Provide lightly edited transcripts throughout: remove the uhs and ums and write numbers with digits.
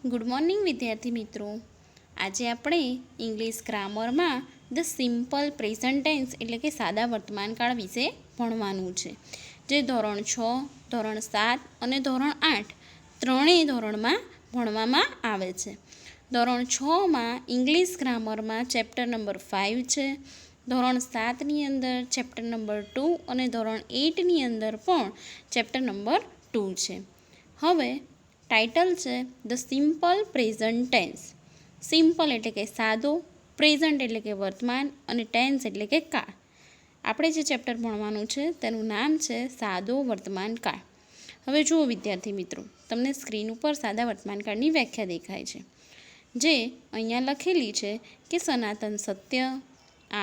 Good morning વિદ્યાર્થી મિત્રો. આજે આપણે ઇંગ્લિશ ગ્રામરમાં ધ સિમ્પલ પ્રેઝન્ટ ટેન્સ એટલે કે સાદા વર્તમાનકાળ વિશે ભણવાનું છે, જે ધોરણ 6, ધોરણ 7 અને ધોરણ 8 ત્રણેય ધોરણમાં ભણવામાં આવે છે. ધોરણ 6માં ઇંગ્લિશ ગ્રામરમાં ચેપ્ટર નંબર 5 છે. ધોરણ 7ની અંદર ચેપ્ટર નંબર 2 અને ધોરણ 8ની અંદર પણ ચેપ્ટર નંબર 2 છે. હવે ટાઇટલ છે the simple present tense. Simple એટલે કે સાદો, પ્રેઝન્ટ એટલે કે વર્તમાન અને ટેન્સ એટલે કે કાળ. આપણે જે ચેપ્ટર ભણવાનું છે તેનું નામ છે સાદો વર્તમાન કાળ. હવે જુઓ વિદ્યાર્થી મિત્રો, તમને સ્ક્રીન ઉપર સાદા વર્તમાન કાળની વ્યાખ્યા દેખાય છે, જે અહીંયા લખેલી છે કે સનાતન સત્ય,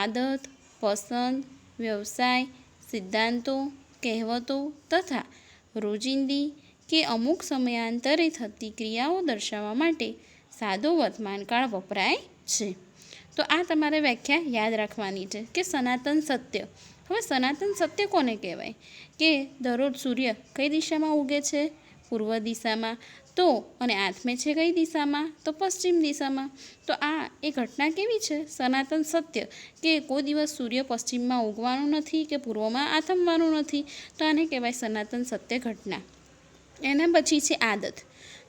આદત, પસંદ, વ્યવસાય, સિદ્ધાંતો, કહેવતો તથા રોજિંદી કે અમુક સમયાંતરે થતી ક્રિયાઓ દર્શાવવા માટે સાદો વર્તમાનકાળ વપરાય છે. તો આ તમારે વ્યાખ્યા યાદ રાખવાની છે કે સનાતન સત્ય. હવે સનાતન સત્ય કોને કહેવાય? કે દરરોજ સૂર્ય કઈ દિશામાં ઉગે છે? પૂર્વ દિશામાં. તો અને આથમે છે કઈ દિશામાં? તો પશ્ચિમ દિશામાં. તો આ એ ઘટના કેવી છે? સનાતન સત્ય, કે કોઈ દિવસ સૂર્ય પશ્ચિમમાં ઉગવાનું નથી કે પૂર્વમાં આથમવાનું નથી. તો આને કહેવાય સનાતન સત્ય ઘટના. એના પછી છે આદત.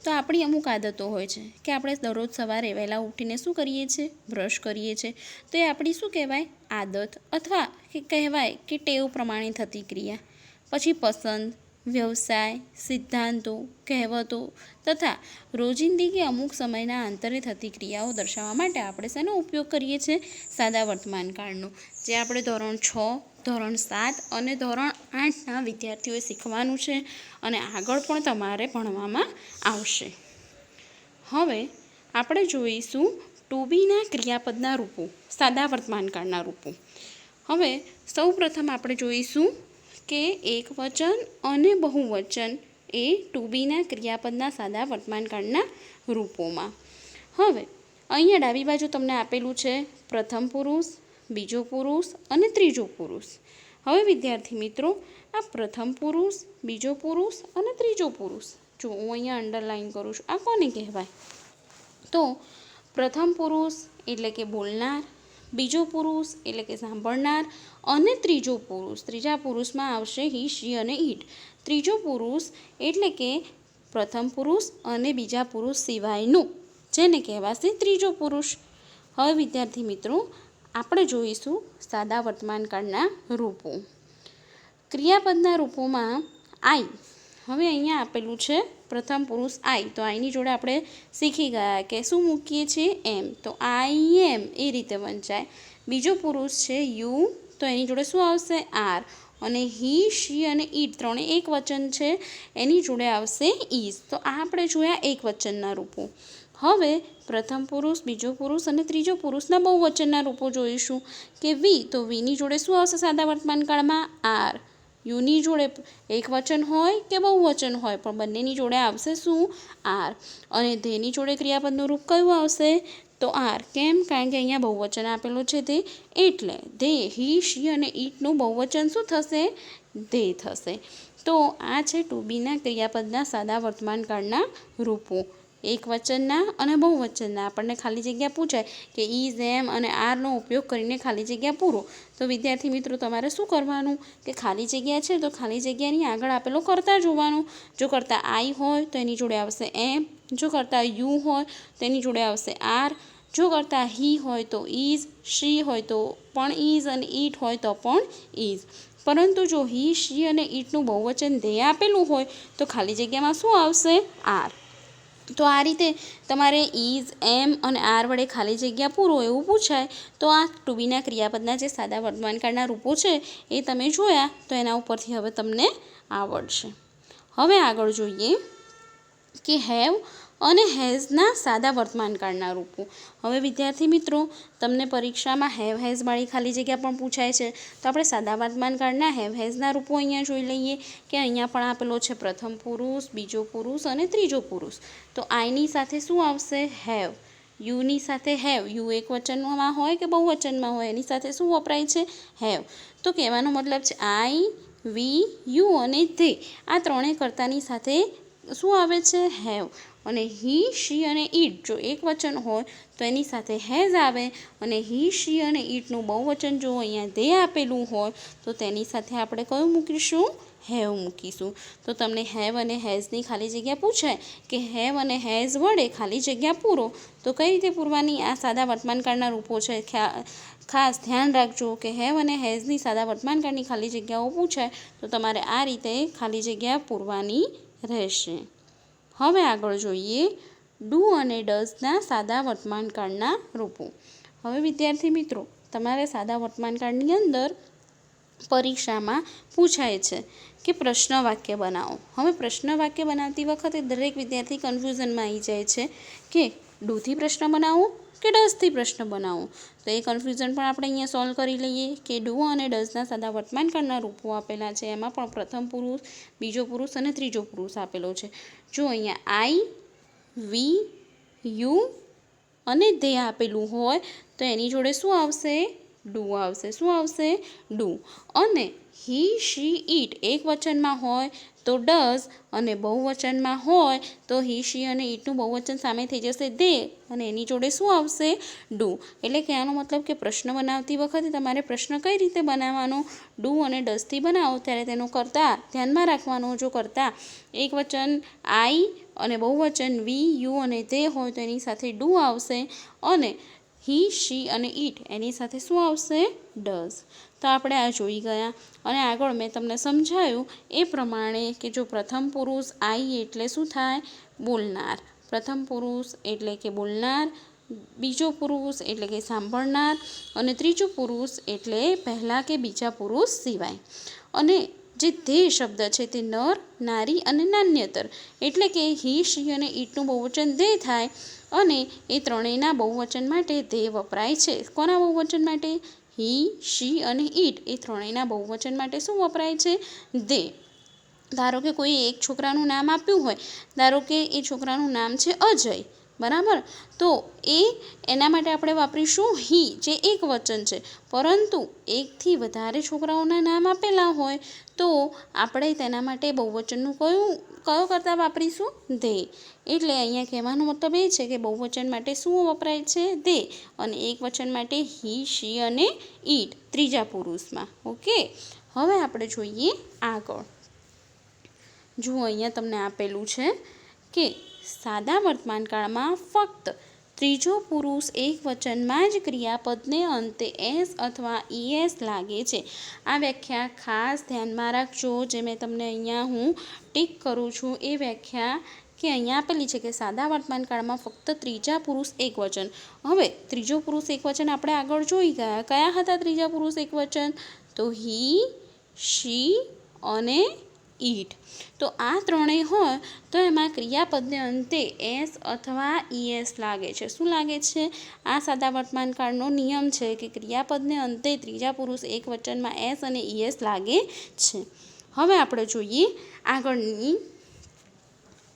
તો આપણી અમુક આદતો હોય છે કે આપણે દરરોજ સવારે વહેલા ઉઠીને શું કરીએ છીએ? બ્રશ કરીએ છીએ. તો એ આપણી શું કહેવાય? આદત, અથવા કે કહેવાય કે ટેવ પ્રમાણે થતી ક્રિયા. પછી પસંદ, વ્યવસાય, સિદ્ધાંતો, કહેવતો તથા રોજિંદી કે અમુક સમયના અંતરે થતી ક્રિયાઓ દર્શાવવા માટે આપણે શેનો ઉપયોગ કરીએ છીએ? સાદા વર્તમાનકાળનો, જે આપણે ધોરણ 6, ધોરણ 7 અને ધોરણ 8ના વિદ્યાર્થીઓએ શીખવાનું છે અને આગળ પણ તમારે ભણવામાં આવશે. હવે આપણે જોઈશું ટુ બીના ક્રિયાપદના રૂપો, સાદા વર્તમાનકાળના રૂપો. હવે સૌ પ્રથમ આપણે જોઈશું કે એકવચન અને બહુવચન એ ટુ બીના ક્રિયાપદના સાદા વર્તમાનકાળના રૂપોમાં. હવે અહીંયા ડાબી બાજુ તમને આપેલું છે પ્રથમ પુરુષ, બીજો પુરુષ અને ત્રીજો પુરુષ. હવે વિદ્યાર્થી મિત્રો, આ પ્રથમ પુરુષ, બીજો પુરુષ અને ત્રીજો પુરુષ, જો હું અહીંયા અંડરલાઈન કરું છું, આ કોને કહેવાય? તો પ્રથમ પુરુષ એટલે કે બોલનાર, બીજો પુરુષ એટલે કે સાંભળનાર અને ત્રીજો પુરુષ, ત્રીજા પુરુષમાં આવશે હી, શી અને ઈટ. ત્રીજો પુરુષ એટલે કે પ્રથમ પુરુષ અને બીજા પુરુષ સિવાયનું, જેને કહેવાશે ત્રીજો પુરુષ. હવે વિદ્યાર્થી મિત્રો, આપણે જોઈશું સાદા વર્તમાનકાળના રૂપો. ક્રિયાપદના રૂપોમાં આઈ. હવે અહીંયા આપેલું છે પ્રથમ પુરુષ આઈ, તો આઈની જોડે આપણે શીખી ગયા કે શું મૂકીએ છીએ? એમ. તો આઈ એમ એ રીતે વંચાય. બીજો પુરુષ છે યુ, તો એની જોડે શું આવશે? આર. અને હી, શી અને ઈટ ત્રણે એક વચન છે, એની જોડે આવશે ઇઝ. તો આ આપણે જોયા એક વચનના રૂપો. હવે પ્રથમ પુરુષ, બીજો પુરુષ અને ત્રીજો પુરુષના બહુવચનના રૂપો જોઈશું કે વી. તો વીની જોડે શું આવશે સાદા વર્તમાનકાળમાં? આર. યુની જોડે એક વચન હોય કે બહુવચન હોય, પણ બંનેની જોડે આવશે શું? આર. અને ધેની જોડે ક્રિયાપદનું રૂપ કયું આવશે? તો આર. કેમ? કારણ કે અહીંયા બહુવચન આપેલું છે તે, એટલે ધે, હી, શી અને ઈટનું બહુવચન શું થશે? ધે થશે. તો આ છે ટુ બીના ક્રિયાપદના સાદા વર્તમાનકાળના રૂપો. એક વચનના અને બહુવચનના. આપણને ખાલી જગ્યા પૂછાય કે ઇઝ, એમ અને આરનો ઉપયોગ કરીને ખાલી જગ્યા પૂરો. તો વિદ્યાર્થી મિત્રો, તમારે શું કરવાનું કે ખાલી જગ્યા છે તો ખાલી જગ્યાની આગળ આપેલો કર્તા જોવાનું. જો કર્તા આઈ હોય તો એની જોડે આવશે એમ. જો કર્તા યુ હોય તો એની જોડે આવશે આર. જો કરતા હી હોય તો ઇઝ, શી હોય તો પણ ઇઝ અને ઈટ હોય તો પણ ઇઝ. પરંતુ જો હી, શી અને ઈટનું બહુવચન ધે આપેલું હોય તો ખાલી જગ્યામાં શું આવશે? આર. તો આ રીતે તમારે ઇઝ, એમ અને આર વડે ખાલી જગ્યા પૂરો એવું પૂછાય. તો આ ટુ બીના ક્રિયાપદના જે સાદા વર્તમાનકાળના રૂપો છે એ તમે જોયા, તો એના ઉપરથી હવે તમને આવડશે. હવે આગળ જોઈએ કે હેવ અને હેઝના સાદા વર્તમાનકાળના રૂપો. હવે વિદ્યાર્થી મિત્રો, તમને પરીક્ષામાં હેવ હેઝવાળી ખાલી જગ્યા પણ પૂછાય છે. તો આપણે સાદા વર્તમાનકાળના હેવ હેઝના રૂપો અહીંયા જોઈ લઈએ કે અહીંયા પણ આપેલો છે પ્રથમ પુરુષ, બીજો પુરુષ અને ત્રીજો પુરુષ. તો આઈની સાથે શું આવશે? હેવ. યુની સાથે હેવ. યુ એક વચનમાં હોય કે બહુવચનમાં હોય, એની સાથે શું વપરાય છે? હેવ. તો કહેવાનો મતલબ છે આઈ, વી, યુ અને ધે આ ત્રણેય કર્તાની સાથે શું આવે છે? હેવ. અને હી, શી અને ઈટ જો એક વચન હોય તો એની સાથે હેઝ આવે, અને હી, શી અને ઈટનું બહુવચન જો અહીંયા દે આપેલું હોય તો તેની સાથે આપણે કયું મૂકીશું? હેવ મૂકીશું. તો તમને હેવ અને હેઝની ખાલી જગ્યા પૂછાય કે હેવ અને હેઝ વડે ખાલી જગ્યા પૂરો, તો કઈ રીતે પૂરવાની? આ સાદા વર્તમાનકાળના રૂપો છે. ખાસ ધ્યાન રાખજો કે હેવ અને હેઝની સાદા વર્તમાનકાળની ખાલી જગ્યાઓ પૂછાય તો તમારે આ રીતે ખાલી જગ્યા પૂરવાની રહેશે. હવે આગળ જોઈએ ડુ અને ડઝના સાદા વર્તમાનકાળના રૂપો. હવે વિદ્યાર્થી મિત્રો, તમારે સાદા વર્તમાનકાળની અંદર પરીક્ષામાં પૂછાય છે કે પ્રશ્ન વાક્ય બનાવો. હવે પ્રશ્ન વાક્ય બનાવતી વખતે દરેક વિદ્યાર્થી કન્ફ્યુઝનમાં આવી જાય છે કે ડુથી પ્રશ્ન બનાવો કે ડઝથી પ્રશ્ન બનાવો. તો એ કન્ફ્યુઝન પણ આપણે અહીંયા સોલ્વ કરી લઈએ કે ડુ અને ડઝના સાદા વર્તમાનકાળના રૂપો આપેલા છે. એમાં પણ પ્રથમ પુરુષ, બીજો પુરુષ અને ત્રીજો પુરુષ આપેલો છે. જો અહીંયા આઈ, વી, યુ અને ધે આપેલું હોય તો એની જોડે શું આવશે? ડુ આવશે. શું આવશે? ડુ. અને હી, શી, ઈટ એક વચનમાં હોય તો ડઝ, અને બહુવચનમાં હોય તો હી, શી અને ઈટનું બહુવચન સામે થઈ જશે ધે, અને એની જોડે શું આવશે? ડુ. એટલે કે આનો મતલબ કે પ્રશ્ન બનાવતી વખતે તમારે પ્રશ્ન કઈ રીતે બનાવવાનો? ડુ અને ડઝથી બનાવો ત્યારે તેનો કર્તા ધ્યાનમાં રાખવાનો. જો કર્તા એક વચન આઈ અને બહુવચન વી, યુ અને ધે હોય તો એની સાથે ડુ આવશે, અને હી, શી અને ઈટ એની સાથે શું આવશે? ડઝ. તો આપણે આ જોઈ ગયા. અને આગળ મેં તમને સમજાયું એ પ્રમાણે કે જો પ્રથમ પુરુષ આઈ એટલે શું થાય? બોલનાર. પ્રથમ પુરુષ એટલે કે બોલનાર, બીજો પુરુષ એટલે કે સાંભળનાર, અને ત્રીજો પુરુષ એટલે પહેલાં કે બીજા પુરુષ સિવાય. અને જે ધે શબ્દ છે તે નર, નારી અને નાન્યતર, એટલે કે હી, શી અને ઈટનું બહુવચન ધે થાય, અને એ ત્રણેયના બહુવચન માટે ધે વપરાય છે. કોના બહુવચન માટે? હી, શી અને ઈટ એ ત્રણેયના બહુવચન માટે શું વપરાય છે? ધે. ધારો કે કોઈ એક છોકરાનું નામ આપ્યું હોય, ધારો કે એ છોકરાનું નામ છે અજય, બરાબર? તો એના માટે આપણે વાપરીશું હી, જે એક વચન છે. પરંતુ એકથી વધારે છોકરાઓના નામ આપેલા હોય તો આપણે તેના માટે બહુવચનનું કયો કરતા વાપરીશું? ધે. એટલે અહીંયા કહેવાનો મતલબ એ છે કે બહુવચન માટે શું વપરાય છે? ધે. અને એક વચન માટે હી, શી અને ઈટ ત્રીજા પુરુષમાં. ઓકે. હવે આપણે જોઈએ આગળ. જુઓ અહીંયા તમને આપેલું છે કે સાદા વર્તમાનકાળમાં ફક્ત ત્રીજો પુરુષ એક વચનમાં જ ક્રિયાપદને અંતે એસ અથવા ઈએસ લાગે છે. આ વ્યાખ્યા ખાસ ધ્યાનમાં રાખજો. જે મેં તમને અહીંયા હું ટીક કરું છું એ વ્યાખ્યા કે અહીંયા આપેલી છે કે સાદા વર્તમાનકાળમાં ફક્ત ત્રીજા પુરુષ એક વચન. હવે ત્રીજો પુરુષ એક વચન આપણે આગળ જોઈ ગયા. કયા હતા ત્રીજા પુરુષ એક વચન? તો હી, શી અને ઈટ. તો આ ત્રણેય હોય તો એમાં ક્રિયાપદને અંતે એસ અથવા ઈએસ લાગે છે. શું લાગે છે? આ સાદા વર્તમાનકાળનો નિયમ છે કે ક્રિયાપદને અંતે ત્રીજા પુરુષ એક વચનમાં એસ અને ઈએસ લાગે છે. હવે આપણે જોઈએ આગળની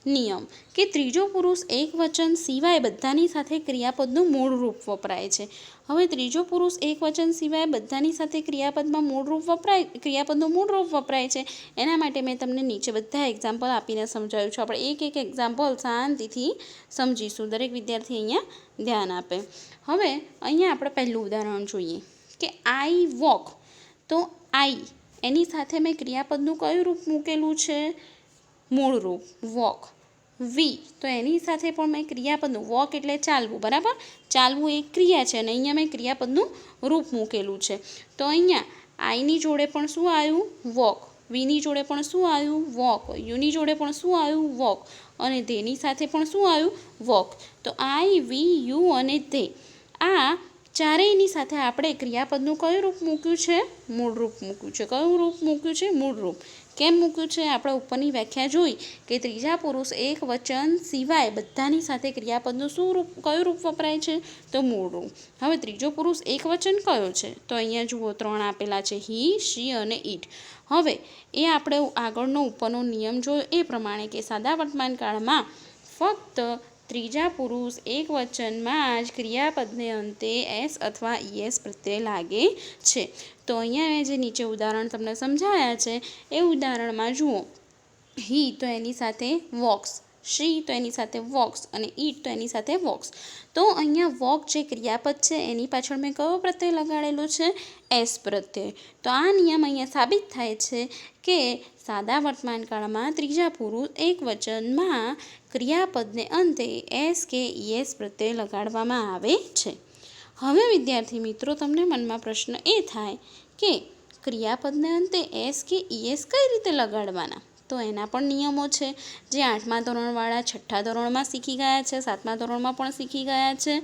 નિયમ કે ત્રીજો પુરુષ એક વચન સિવાય બધાની સાથે ક્રિયાપદનું મૂળ રૂપ વપરાય છે. હવે ત્રીજો પુરુષ એક વચન સિવાય બધાની સાથે ક્રિયાપદનું મૂળ રૂપ વપરાય છે. એના માટે મેં તમને નીચે બધા એક્ઝામ્પલ આપીને સમજાવ્યું છે. આપણે એક એક્ઝામ્પલ શાંતિથી સમજીશું. દરેક વિદ્યાર્થી અહીંયા ધ્યાન આપે. હવે અહીંયા આપણે પહેલું ઉદાહરણ જોઈએ કે આઈ વોક. તો આઈ એની સાથે મેં ક્રિયાપદનું કયું રૂપ મૂકેલું છે? મૂળ રૂપ વોક. વી તો એની સાથે પણ મેં ક્રિયાપદનું, વોક એટલે ચાલવું, બરાબર? ચાલવું એક ક્રિયા છે અને અહીંયા મેં ક્રિયાપદનું રૂપ મૂકેલું છે. તો અહીંયા આઈની જોડે પણ શું આવ્યું? વોક. વીની જોડે પણ શું આવ્યું? વોક. યુની જોડે પણ શું આવ્યું? વોક. અને ધેની સાથે પણ શું આવ્યું? વોક. તો આઈ, વી, યુ અને ધે આ ચારેયની સાથે આપણે ક્રિયાપદનું કયું રૂપ મૂક્યું છે? મૂળ રૂપ મૂક્યું છે. કયું રૂપ મૂક્યું છે? મૂળ રૂપ. કેમ મૂક્યું છે? આપણે ઉપરની વ્યાખ્યા જોઈ કે ત્રીજા પુરુષ એક વચન સિવાય બધાની સાથે ક્રિયાપદનું કયું રૂપ વપરાય છે? તો મૂળ રૂપ. હવે ત્રીજો પુરુષ એક વચન કયો છે? તો અહીંયા જુઓ 3 આપેલા છે, હી, શી અને ઈટ. હવે એ આપણે આગળનો ઉપરનો નિયમ જોયો એ પ્રમાણે કે સાદા વર્તમાનકાળમાં ફક્ત ત્રીજા પુરુષ એક વચનમાં જ ક્રિયાપદને અંતે એસ અથવા ઈએસ પ્રત્યય લાગે છે. તો અહીંયા મેં જે નીચે ઉદાહરણ તમને સમજાયા છે એ ઉદાહરણમાં જુઓ હી તો એની સાથે વોક્સ, શી તો એની સાથે વોક્સ અને ઈટ તો એની સાથે વોક્સ. તો અહીંયા વોક જે ક્રિયાપદ છે એની પાછળ મેં કયો પ્રત્યય લગાડેલો છે? એસ પ્રત્યય. તો આ નિયમ અહીંયા સાબિત થાય છે કે સાદા વર્તમાનકાળમાં ત્રીજા પુરુષ એકવચનમાં ક્રિયાપદને અંતે એસ કે ઈએસ પ્રત્યય લગાડવામાં આવે છે. હવે વિદ્યાર્થી મિત્રો, તમને મનમાં પ્રશ્ન એ થાય કે ક્રિયાપદને અંતે એસ કે ઈએસ કઈ રીતે લગાડવાના? તો એના પણ નિયમો છે જે 8મા ધોરણવાળા 6ઠ્ઠા ધોરણમાં શીખી ગયા છે, 7મા ધોરણમાં પણ શીખી ગયા છે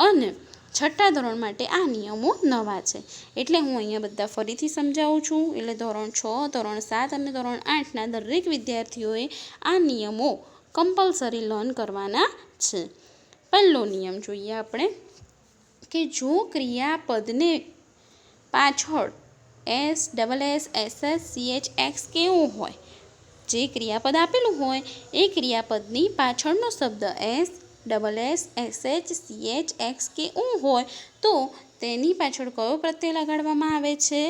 અને 6ઠ્ઠા ધોરણ માટે આ નિયમો નવા છે. એટલે હું અહીંયા બધા ફરીથી સમજાવું છું. એટલે ધોરણ 6, ધોરણ 7 અને ધોરણ 8ના દરેક વિદ્યાર્થીઓએ આ નિયમો કમ્પલસરી લર્ન કરવાના છે. પહેલો નિયમ જોઈએ આપણે કે જો ક્રિયાપદને પાછળ S, double S, S S, C H, x કેવું હોય, જે ક્રિયાપદ આપેલું હોય એ ક્રિયાપદની પાછળનો શબ્દ S, double S, S H, C H, x કેવું હોય તો તેની પાછળ કયો પ્રત્યય લગાડવામાં આવે છે?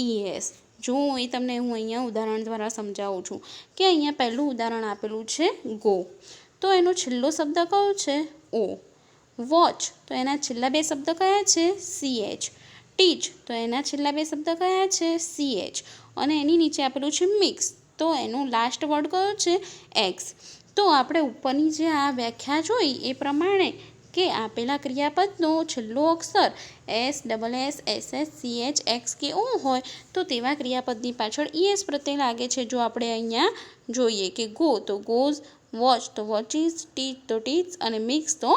ઈએસ. જો એ તમને હું અહીંયા ઉદાહરણ દ્વારા સમજાવું છું કે અહીંયા પહેલું ઉદાહરણ આપેલું છે ગો, તો એનો છેલ્લો શબ્દ કયો છે? ઓ. વોચ તો એના છેલ્લા બે શબ્દ કયા છે? C H. ટીચ તો એના છેલ્લા બે શબ્દ કયા છે? C H. અને એની નીચે આપેલું છે મિક્સ, તો એનો લાસ્ટ વર્ડ કયો છે? એક્સ. તો આપણે ઉપરની જે આ વ્યાખ્યા જોઈ એ પ્રમાણે કે આપેલા ક્રિયાપદનો છેલ્લો અક્ષર S, double S, S S, C H, X કે ઓ હોય તો તેવા ક્રિયાપદની પાછળ ઈએસ પ્રત્યય લાગે છે. જો આપણે અહીંયા જોઈએ કે ગો તો ગોઝ, વોચ તો વોચીસ, ટીચ તો ટીચ અને મિક્સ તો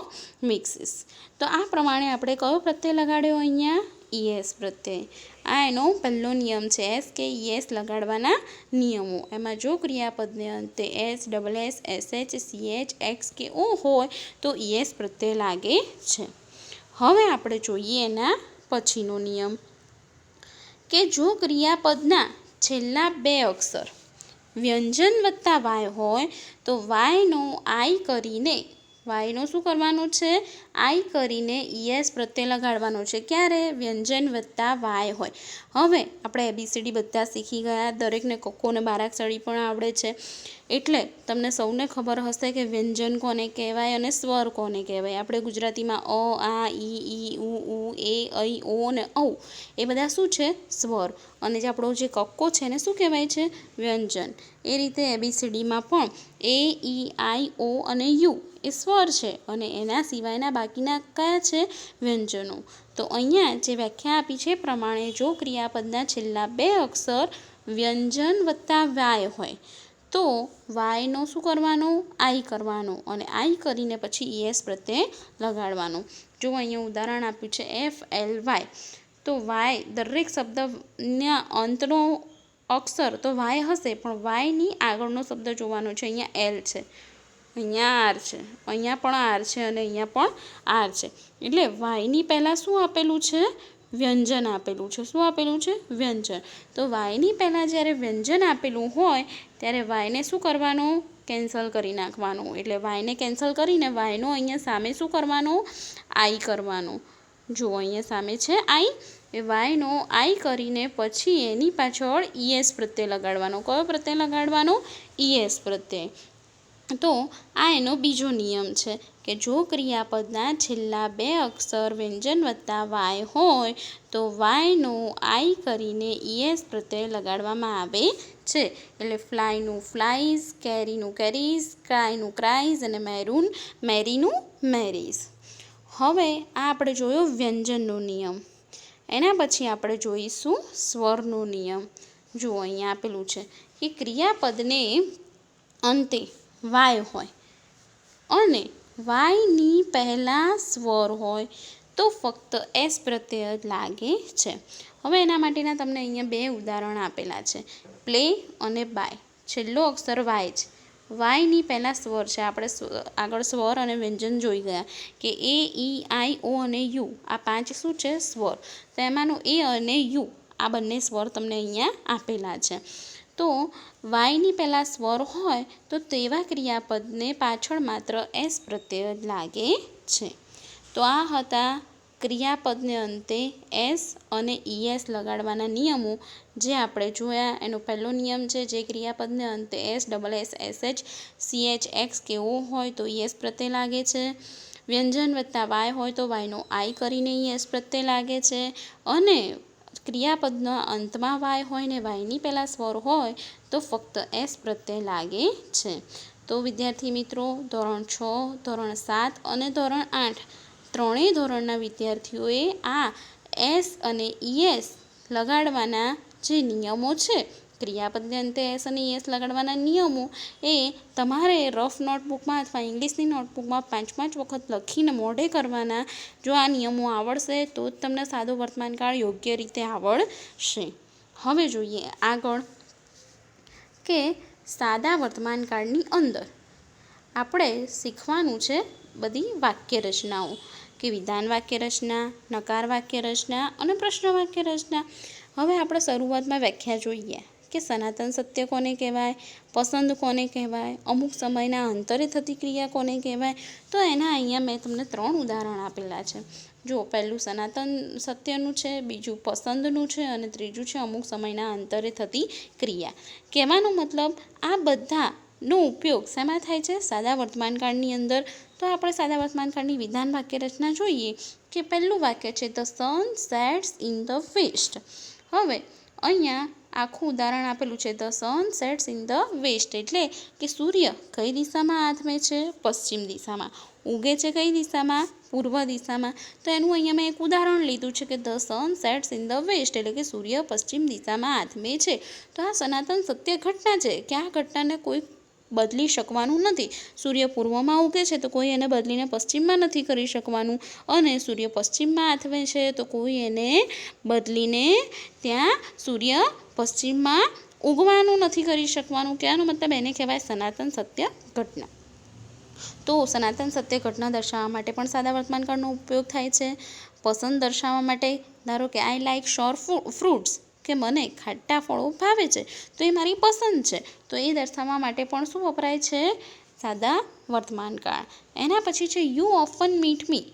મિક્સીસ. તો આ પ્રમાણે આપણે કયો પ્રત્યય લગાડ્યો અહીંયા? ઈએસ પ્રત્યય. આ એનો પહેલો નિયમ છે, એસ કે ઈએસ લગાડવાના નિયમો. એમાં જો ક્રિયાપદને અંતે S, double S, S H, C H, X કે ઓ હોય તો ઈએસ પ્રત્યય લાગે છે. હવે આપણે જોઈએ એના પછીનો નિયમ કે જો ક્રિયાપદના છેલ્લા બે અક્ષર વ્યંજન વત્તા વાય હોય તો વાયનો આઈ કરીને, વાયનો શું કરવાનું છે? આઈ કરીને ઈએસ પ્રત્યય લગાડવાનો છે. ક્યારે? વ્યંજન વત્તા વાય હોય. હવે આપણે એબીસીડી બધા શીખી ગયા, દરેકને કક્કો ને બારાક્ષરી પણ આવડે છે. એટલે તમને સૌને ખબર હશે કે વ્યંજન કોને કહેવાય અને સ્વર કોને કહેવાય. આપણે ગુજરાતીમાં અ, આ, ઈ, ઉ, એ, ઐ, ઓ અને ઔ એ બધા શું છે? સ્વર. અને જે આપણો જે કક્કો છે એને શું કહેવાય છે? વ્યંજન. એ રીતે એબીસીડીમાં પણ એ, ઈ, આઈ, ઓ અને યુ એ સ્વર છે અને એના સિવાયના બાકીના કયા છે? વ્યંજનો. તો અહીંયા જે વ્યાખ્યા આપી છે પ્રમાણે જો ક્રિયાપદના છેલ્લા બે અક્ષર વ્યંજન વત્તા વાય હોય તો વાયનો શું કરવાનો? આઈ કરવાનો અને આઈ કરીને પછી ઈએસ પ્રત્યય લગાડવાનો. જો અહીંયા ઉદાહરણ આપ્યું છે એફ એલ વાય, તો વાય દરેક શબ્દના અંતનો અક્ષર તો વાય હશે પણ વાયની આગળનો શબ્દ જોવાનો છે. અહીંયા એલ છે, અહીંયા આર છે, અહીંયા પણ આર છે અને અહીંયા પણ આર છે. એટલે વાયની પહેલાં શું આપેલું છે? વ્યંજન આપેલું છે. શું આપેલું છે? વ્યંજન. તો વાયની પહેલાં જ્યારે વ્યંજન આપેલું હોય ત્યારે વાયને શું કરવાનું? કેન્સલ કરી નાખવાનું. એટલે વાયને કેન્સલ કરીને વાયનો અહીંયા સામે શું કરવાનું? આઈ કરવાનું. જુઓ અહીંયા સામે છે આઈ, એ વાયનો આઈ કરીને પછી એની પાછળ ઈએસ પ્રત્યય લગાડવાનો. કયો પ્રત્યય લગાડવાનો? ઈએસ પ્રત્યય. તો આ એનો બીજો નિયમ છે કે જો ક્રિયાપદના છેલ્લા બે અક્ષર વ્યંજન વત્તા વાય હોય તો વાયનો આઈ કરીને ઈએસ પ્રત્યય લગાડવામાં આવે છે. એટલે ફ્લાયનું ફ્લાઇઝ, કેરીનું કેરીઝ, ક્રાયનું ક્રાઇઝ અને મેરીનું મેરીઝ. હવે આ આપણે જોયો વ્યંજનનો નિયમ. એના પછી આપણે જોઈશું સ્વરનો નિયમ. જુઓ અહીંયા આપેલું છે કે ક્રિયાપદને અંતે વાય હોય અને વાયની પહેલાં સ્વર હોય તો ફક્ત એસ પ્રત્યય જ લાગે છે. હવે એના માટેના તમને અહીંયા બે ઉદાહરણ આપેલા છે, પ્લે અને બાય. છેલ્લો અક્ષર વાય છે, વાયની પહેલાં સ્વર છે. આપણે આગળ સ્વર અને વ્યંજન જોઈ ગયા કે એ, ઈ, આઈ, ઓ અને યુ આ પાંચ શું છે? સ્વર. તો એમાંનું એ અને યુ આ બંને સ્વર તમને અહીંયા આપેલા છે. તો વાયની પહેલાં સ્વર હોય તો તેવા ક્રિયાપદને પાછળ માત્ર એસ પ્રત્યય જ લાગે છે. તો આ હતા ક્રિયાપદને અંતે એસ અને ઈએસ લગાડવાના નિયમો જે આપણે જોયા. એનો પહેલો નિયમ છે, જે ક્રિયાપદને અંતે S, double S, SH, CH, x કેવો હોય તો ઈએસ પ્રત્યય લાગે છે. વ્યંજન વત્તા વાય હોય તો વાયનો આઈ કરીને ઈએસ પ્રત્યય લાગે છે. અને ક્રિયાપદના અંતમાં વાય હોય ને વાયની પહેલાં સ્વર હોય તો ફક્ત એસ પ્રત્યય લાગે છે. તો વિદ્યાર્થી મિત્રો, ધોરણ 6, ધોરણ 7 અને ધોરણ 8 ત્રણેય ધોરણના વિદ્યાર્થીઓએ આ એસ અને ઈએસ લગાડવાના જે નિયમો છે, ક્રિયાપદને અંતે એસ અને ઈએસ લગાડવાના નિયમો એ તમારે રફ નોટબુકમાં અથવા ઇંગ્લિશની નોટબુકમાં 5 વખત લખીને મોઢે કરવાના. જો આ નિયમો આવડશે તો જ તમને સાદો વર્તમાનકાળ યોગ્ય રીતે આવડશે. હવે જોઈએ આગળ કે સાદા વર્તમાનકાળની અંદર આપણે શીખવાનું છે બધી વાક્ય રચનાઓ, કે વિધાન વાક્ય રચના, નકાર વાક્ય રચના અને પ્રશ્ન વાક્ય રચના. હવે આપણે શરૂઆતમાં વ્યાખ્યા જોઈએ કે સનાતન સત્ય કોને કહેવાય, પસંદ કોને કહેવાય, અમુક સમયના અંતરે થતી ક્રિયા કોને કહેવાય. તો એના અહીંયા મેં તમને 3 ઉદાહરણ આપેલા છે. જો પહેલું સનાતન સત્યનું છે, બીજું પસંદનું છે અને ત્રીજું છે અમુક સમયના અંતરે થતી ક્રિયા. કહેવાનો મતલબ આ બધાનો ઉપયોગ શેમાં થાય છે? સાદા વર્તમાનકાળની અંદર. તો આપણે સાદા વર્તમાનકાળની વિધાન વાક્ય રચના જોઈએ કે પહેલું વાક્ય છે the sun sets in the west. હવે અહીંયા આખું ઉદાહરણ આપેલું છે the sun sets in the west, એટલે કે સૂર્ય કઈ દિશામાં આથમે છે? પશ્ચિમ દિશામાં. ઉગે છે કઈ દિશામાં? પૂર્વ દિશામાં. તો એનું અહીંયા મેં એક ઉદાહરણ લીધું છે કે the sun sets in the west, એટલે કે સૂર્ય પશ્ચિમ દિશામાં આથમે છે. તો આ સનાતન સત્ય ઘટના છે કે આ ઘટનાને કોઈ બદલી શકવાનું નથી. સૂર્ય પૂર્વમાં ઉગે છે તો કોઈ એને બદલીને પશ્ચિમમાં નથી કરી શકવાનું, અને સૂર્ય પશ્ચિમમાં આથમે છે તો કોઈ એને બદલીને ત્યાં સૂર્ય પશ્ચિમમાં ઉગવાનું નથી કરી શકવાનું. કહેવાનો મતલબ એને કહેવાય સનાતન સત્ય ઘટના. તો સનાતન સત્ય ઘટના દર્શાવવા માટે પણ સાદા વર્તમાનકાળનો ઉપયોગ થાય છે. પસંદ દર્શાવવા માટે, ધારો કે આઈ લાઇક શોર ફ્રૂટ્સ, કે મને ખાટા ફળો ભાવે છે તો એ મારી પસંદ છે, તો એ દર્શાવવા માટે પણ શું વપરાય છે? સાદા વર્તમાનકાળ. એના પછી છે યુ ઓફન મીટ મી.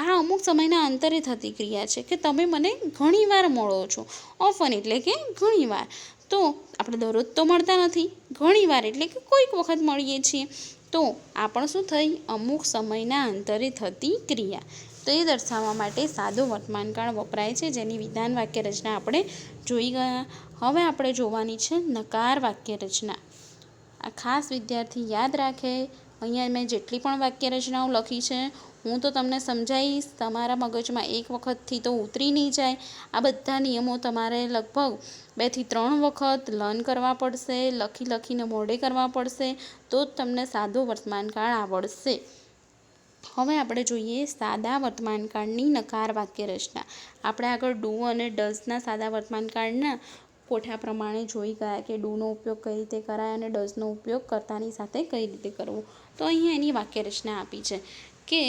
આ અમુક સમયના અંતરે થતી ક્રિયા છે કે તમે મને ઘણીવાર મળો છો. ઓફન એટલે કે ઘણીવાર. તો આપણે દરરોજ તો મળતા નથી, ઘણીવાર એટલે કે કોઈક વખત મળીએ છીએ. તો આ પણ શું થઈ? અમુક સમયના અંતરે થતી ક્રિયા. તો એ દર્શાવવા માટે સાદો વર્તમાનકાળ વપરાય છે, જેની વિધાન વાક્ય રચના આપણે જોઈ ગયા. હવે આપણે જોવાની છે નકાર વાક્ય રચના. આ ખાસ વિદ્યાર્થી યાદ રાખે. અહીંયા મેં જેટલી પણ વાક્ય રચનાઓ લખી છે હું તો તમને સમજાવીશ, તમારા મગજમાં એક વખતથી તો ઉતરી નહીં જાય. આ બધા નિયમો તમારે લગભગ 2 થી 3 વખત લર્ન કરવા પડશે, લખીને મોઢે કરવા પડશે, તો જ તમને સાદો વર્તમાનકાળ આવડશે. હવે આપણે જોઈએ સાદા વર્તમાનકાળની નકાર વાક્ય રચના. આપણે આગળ ડુ અને ડઝના સાદા વર્તમાનકાળના કોઠા પ્રમાણે જોઈ ગયા કે ડુનો ઉપયોગ કઈ રીતે કરાય અને ડઝનો ઉપયોગ કર્તાની સાથે કઈ રીતે કરવો. તો અહીંયા એની વાક્ય રચના આપી છે કે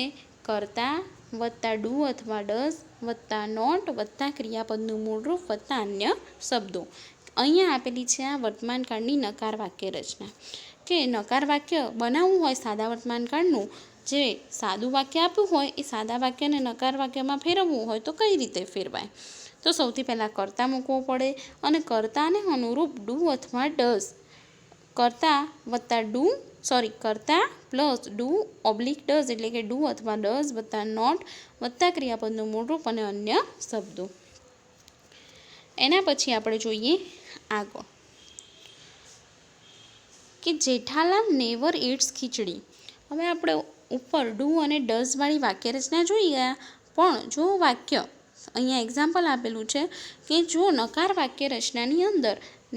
કર્તા વત્તા ડુ અથવા ડઝ વત્તા નોટ વત્તા ક્રિયાપદનું મૂળરૂપ વત્તા અન્ય શબ્દો. અહીંયા આપેલી છે આ વર્તમાનકાળની નકાર વાક્ય રચના. કે નકાર વાક્ય બનાવવું હોય સાદા વર્તમાનકાળનું, જે સાદું વાક્ય આપ્યું હોય એ સાદા વાક્યને નકાર વાક્યમાં ફેરવવું હોય તો કઈ રીતે ફેરવાય? તો સૌથી પહેલાં કર્તા મૂકવો પડે અને કર્તાને અનુરૂપ ડુ અથવા ડઝ. કર્તા પ્લસ ડુ ઓબ્લિક ડઝ, એટલે કે ડુ અથવા ડઝ વત્તા નોટ વત્તા ક્રિયાપદનું મૂળરૂપ અને અન્ય શબ્દો. એના પછી આપણે જોઈએ આગળ કે જેઠાલાલ નેવર ઇટ્સ ખીચડી. હવે આપણે ઉપર ડુ અને ડઝવાળી વાક્ય રચના જોઈ ગયા, પણ જો વાક્ય અહીંયા એક્ઝામ્પલ આપેલું છે કે જો નકાર વાક્ય રચનાની અંદર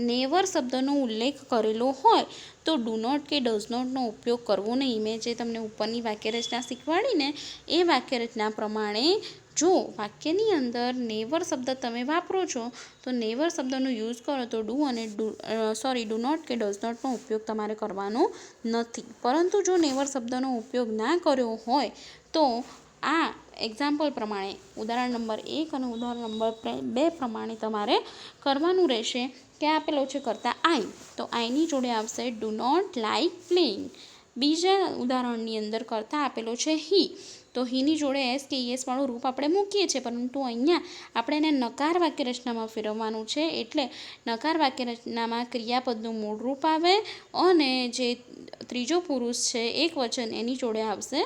નેવર શબ્દનો ઉલ્લેખ કરેલો હોય તો ડુ નોટ કે ડઝ નોટનો ઉપયોગ કરવો નહીં. મેં જે તમને ઉપરની વાક્ય રચના શીખવાડીને એ વાક્ય રચના પ્રમાણે જો વાક્યની અંદર નેવર શબ્દ તમે વાપરો છો તો નેવર શબ્દનો યુઝ કરો તો ડુ નોટ કે ડઝ નોટનો ઉપયોગ તમારે કરવાનો નથી. પરંતુ જો નેવર શબ્દનો ઉપયોગ ના કર્યો હોય તો આ એક્ઝામ્પલ પ્રમાણે ઉદાહરણ નંબર 1 અને ઉદાહરણ નંબર 2 પ્રમાણે તમારે કરવાનું રહેશે. કે આપેલો છે કરતા આઈ, તો આઈની જોડે આવશે ડુ નોટ લાઇક પ્લેઇંગ. બીજા ઉદાહરણની અંદર કરતા આપેલો છે હી, તો હીની જોડે એસ કે ઈએસ વાળું રૂપ આપણે મૂકીએ છીએ, પરંતુ અહીંયા આપણે એને નકાર વાક્ય રચનામાં ફેરવવાનું છે. એટલે નકાર વાક્ય રચનામાં ક્રિયાપદનું મૂળ રૂપ આવે અને જે ત્રીજો પુરુષ છે એક વચન એની જોડે આવશે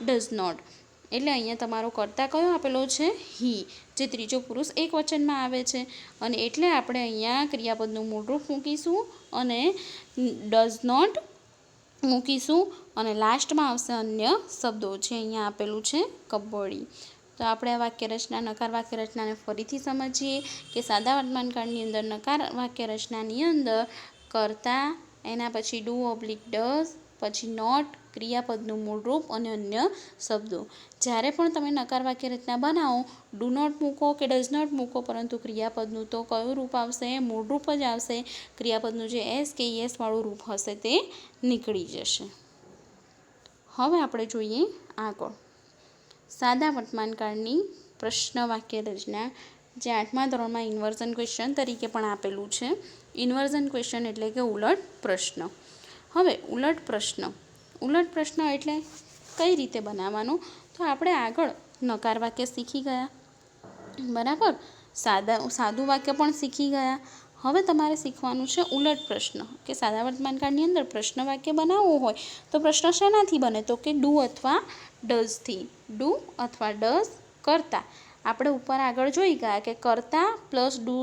ડઝ નોટ. એટલે અહીંયા તમારો કર્તા કયો આપેલો છે? હી, જે ત્રીજો પુરુષ એક વચનમાં આવે છે. અને એટલે આપણે અહીંયા ક્રિયાપદનું મૂળરૂપ મૂકીશું અને ડઝ નોટ મૂકીશું અને લાસ્ટમાં આવશે અન્ય શબ્દો, જે અહીંયા આપેલું છે કબડ્ડી. તો આપણે આ વાક્ય રચના નકાર વાક્ય રચનાને ફરીથી સમજીએ કે સાદા વર્તમાનકાળની અંદર નકાર વાક્ય રચનાની અંદર કર્તા, એના પછી ડુ ઓબ્લિક ડઝ, પછી નોટ, ક્રિયાપદનું મૂળરૂપ અને અન્ય શબ્દો. જ્યારે પણ તમે નકાર વાક્ય રચના બનાવો, ડુ નોટ મૂકો કે ડઝ નોટ મૂકો, પરંતુ ક્રિયાપદનું તો કયું રૂપ આવશે? મૂળરૂપ જ આવશે. ક્રિયાપદનું જે એસ કે ઈએસ વાળું રૂપ હશે તે નીકળી જશે. હવે આપણે જોઈએ આગળ સાદા વર્તમાનકાળની પ્રશ્ન વાક્ય રચના, જે 8મા ધોરણમાં ઇન્વર્ઝન ક્વેશ્ચન તરીકે પણ આપેલું છે. ઇન્વર્ઝન ક્વેશ્ચન એટલે કે ઉલટ પ્રશ્ન. હવે ઉલટ પ્રશ્ન એટલે કઈ રીતે બનાવવાનું? તો આપણે આગળ નકાર વાક્ય શીખી ગયા, બરાબર, સાદું વાક્ય પણ શીખી ગયા. હવે તમારે શીખવાનું છે ઉલટ પ્રશ્ન, કે સાદા વર્તમાનકાળની અંદર પ્રશ્ન વાક્ય બનાવવું હોય તો પ્રશ્ન શેનાથી બને? તો કે ડુ અથવા ડઝથી. ડુ અથવા ડઝ કરતા. આપણે ઉપર આગળ જોઈ ગયા કે કરતા પ્લસ ડુ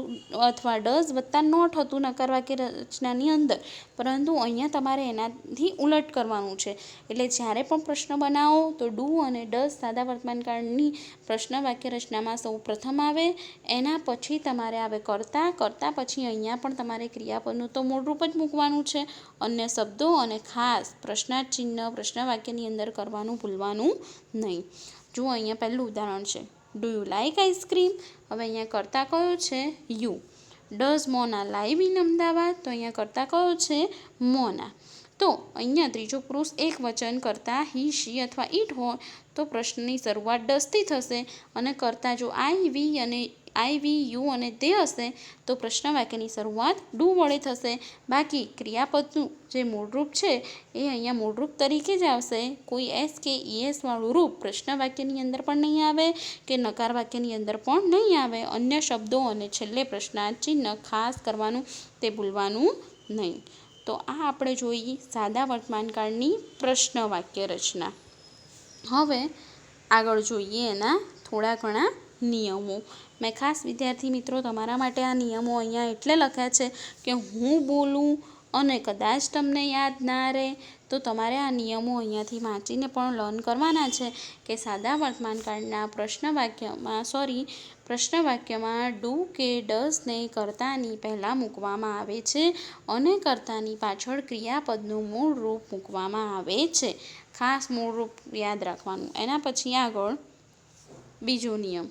અથવા ડઝ વત્તા નોટ હતું નકાર વાક્ય રચનાની અંદર, પરંતુ અહીંયા તમારે એનાથી ઉલટ કરવાનું છે. એટલે જ્યારે પણ પ્રશ્ન બનાવો તો ડુ અને ડઝ સાદા વર્તમાનકાળની પ્રશ્ન વાક્ય રચનામાં સૌ પ્રથમ આવે, એના પછી તમારે આવે કરતા પછી અહીંયા પણ તમારે ક્રિયાપદનું તો મૂળરૂપ જ મૂકવાનું છે. અન્ય શબ્દો અને ખાસ પ્રશ્નાર્થ ચિહ્ન પ્રશ્ન વાક્યની અંદર કરવાનું ભૂલવાનું નહીં. જુઓ અહીંયા પહેલું ઉદાહરણ છે, ડુ યુ લાઇક આઈસ્ક્રીમ. હવે અહીંયા કરતા કયો છે? You. Does Mona live in Ahmedabad. તો અહીંયા કરતા કયો છે? મોના. તો અહીંયા ત્રીજો પુરુષ એક વચન કરતા હી, શી અથવા ઇટ હોય તો પ્રશ્નની શરૂઆત ડઝથી થશે, અને કરતા જો આઈ વી યુ અને તે હશે તો પ્રશ્ન વાક્યની શરૂઆત ડુ વડે થશે. બાકી ક્રિયાપદનું જે મૂળરૂપ છે એ અહીંયા મૂળરૂપ તરીકે જ આવશે. કોઈ એસ કે ઈએસ વાળું રૂપ પ્રશ્ન વાક્યની અંદર પણ નહીં આવે કે નકાર વાક્યની અંદર પણ નહીં આવે. અન્ય શબ્દો અને છેલ્લે પ્રશ્નાર્થ ચિહ્ન ખાસ કરવાનું, તે ભૂલવાનું નહીં. તો આ આપણે જોઈએ સાદા વર્તમાનકાળની પ્રશ્ન વાક્ય રચના. હવે આગળ જોઈએ એના થોડા ઘણા નિયમો. મેં ખાસ વિદ્યાર્થી મિત્રો તમારા માટે આ નિયમો અહીંયા એટલે લખ્યા છે કે હું બોલું અને કદાચ તમને યાદ ના રહે તો તમારે આ નિયમો અહીંયાથી વાંચીને પણ લર્ન કરવાના છે કે સાદા વર્તમાનકાળના પ્રશ્ન વાક્યમાં ડુ કે ડઝને કર્તાની પહેલાં મૂકવામાં આવે છે અને કર્તાની પાછળ ક્રિયાપદનું મૂળ રૂપ મૂકવામાં આવે છે. ખાસ મૂળ રૂપ યાદ રાખવાનું. એના પછી આગળ બીજો નિયમ,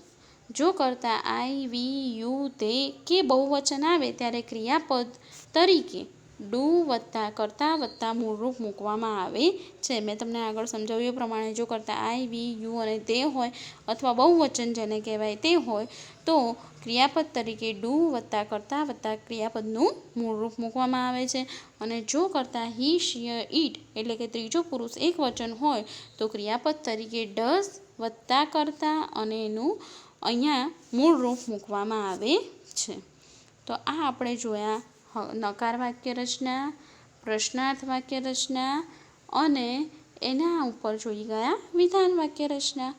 જો કરતા આઈ, વી, યુ, તે કે બહુવચન આવે ત્યારે ક્રિયાપદ તરીકે ડુ વત્તા કર્તા વત્તા મૂળરૂપ મૂકવામાં આવે છે. મેં તમને આગળ સમજાવ્યું એ પ્રમાણે જો કરતા આઈ, વી, યુ અને તે હોય અથવા બહુવચન જેને કહેવાય તે હોય તો ક્રિયાપદ તરીકે ડુ વત્તા કર્તા વત્તા ક્રિયાપદનું મૂળરૂપ મૂકવામાં આવે છે. અને જો કરતા હી, શી, ઇટ એટલે કે ત્રીજો પુરુષ એક વચન હોય તો ક્રિયાપદ તરીકે ડઝ વત્તા કર્તા અને એનું અહીંયા મૂળરૂપ મૂકવામાં આવે છે. તો આ આપણે જોયા નકાર વાક્ય રચના, પ્રશ્નાર્થ વાક્ય રચના અને એના ઉપર જોઈ ગયા વિધાન વાક્ય રચના.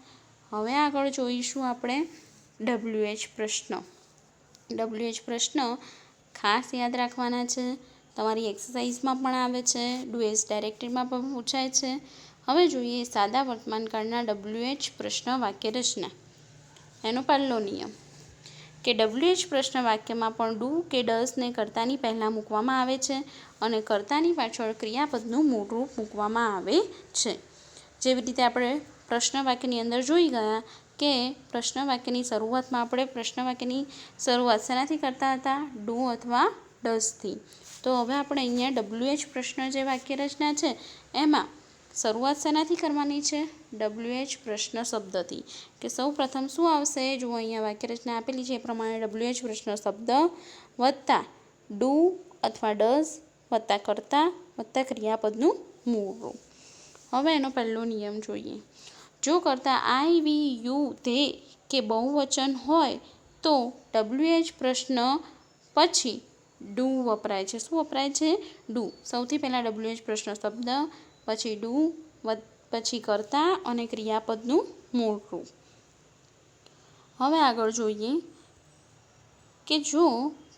હવે આગળ જોઈશું આપણે WH પ્રશ્ન. WH પ્રશ્ન ખાસ યાદ રાખવાના છે. તમારી એક્સરસાઇઝમાં પણ આવે છે, ડુએસ ડાયરેક્ટેડમાં પણ પૂછાય છે. હવે જોઈએ સાદા વર્તમાનકાળના WH પ્રશ્ન વાક્ય રચના. એનો પહેલો નિયમ કે WH પ્રશ્ન વાક્યમાં પણ ડુ કે ડઝને કર્તાની પહેલાં મૂકવામાં આવે છે અને કર્તાની પાછળ ક્રિયાપદનું મૂળરૂપ મૂકવામાં આવે છે. જેવી રીતે આપણે પ્રશ્ન વાક્યની અંદર જોઈ ગયા કે પ્રશ્ન વાક્યની શરૂઆતમાં આપણે પ્રશ્ન વાક્યની શરૂઆત શેનાથી કરતા હતા? ડુ અથવા ડઝથી. તો હવે આપણે અહીંયા WH પ્રશ્ન જે વાક્ય રચના છે એમાં શરૂઆત શેનાથી કરવાની છે? WH પ્રશ્ન શબ્દથી. કે સૌ પ્રથમ શું આવશે? જો અહીંયા વાક્ય રચના આપેલી છે એ પ્રમાણે WH પ્રશ્ન શબ્દ વત્તા ડુ અથવા ડઝ વત્તા કર્તા વત્તા ક્રિયાપદનું મૂળરૂપ. હવે એનો પહેલો નિયમ જોઈએ. જો કરતાં આઈ, વી, યુ, ધે કે બહુવચન હોય તો WH પ્રશ્ન પછી ડુ વપરાય છે. શું વપરાય છે? ડુ. સૌથી પહેલાં WH પ્રશ્ન શબ્દ, પછી ડુ, પછી કરતાં અને ક્રિયાપદનું મૂળ રૂપ. હવે આગળ જોઈએ કે જો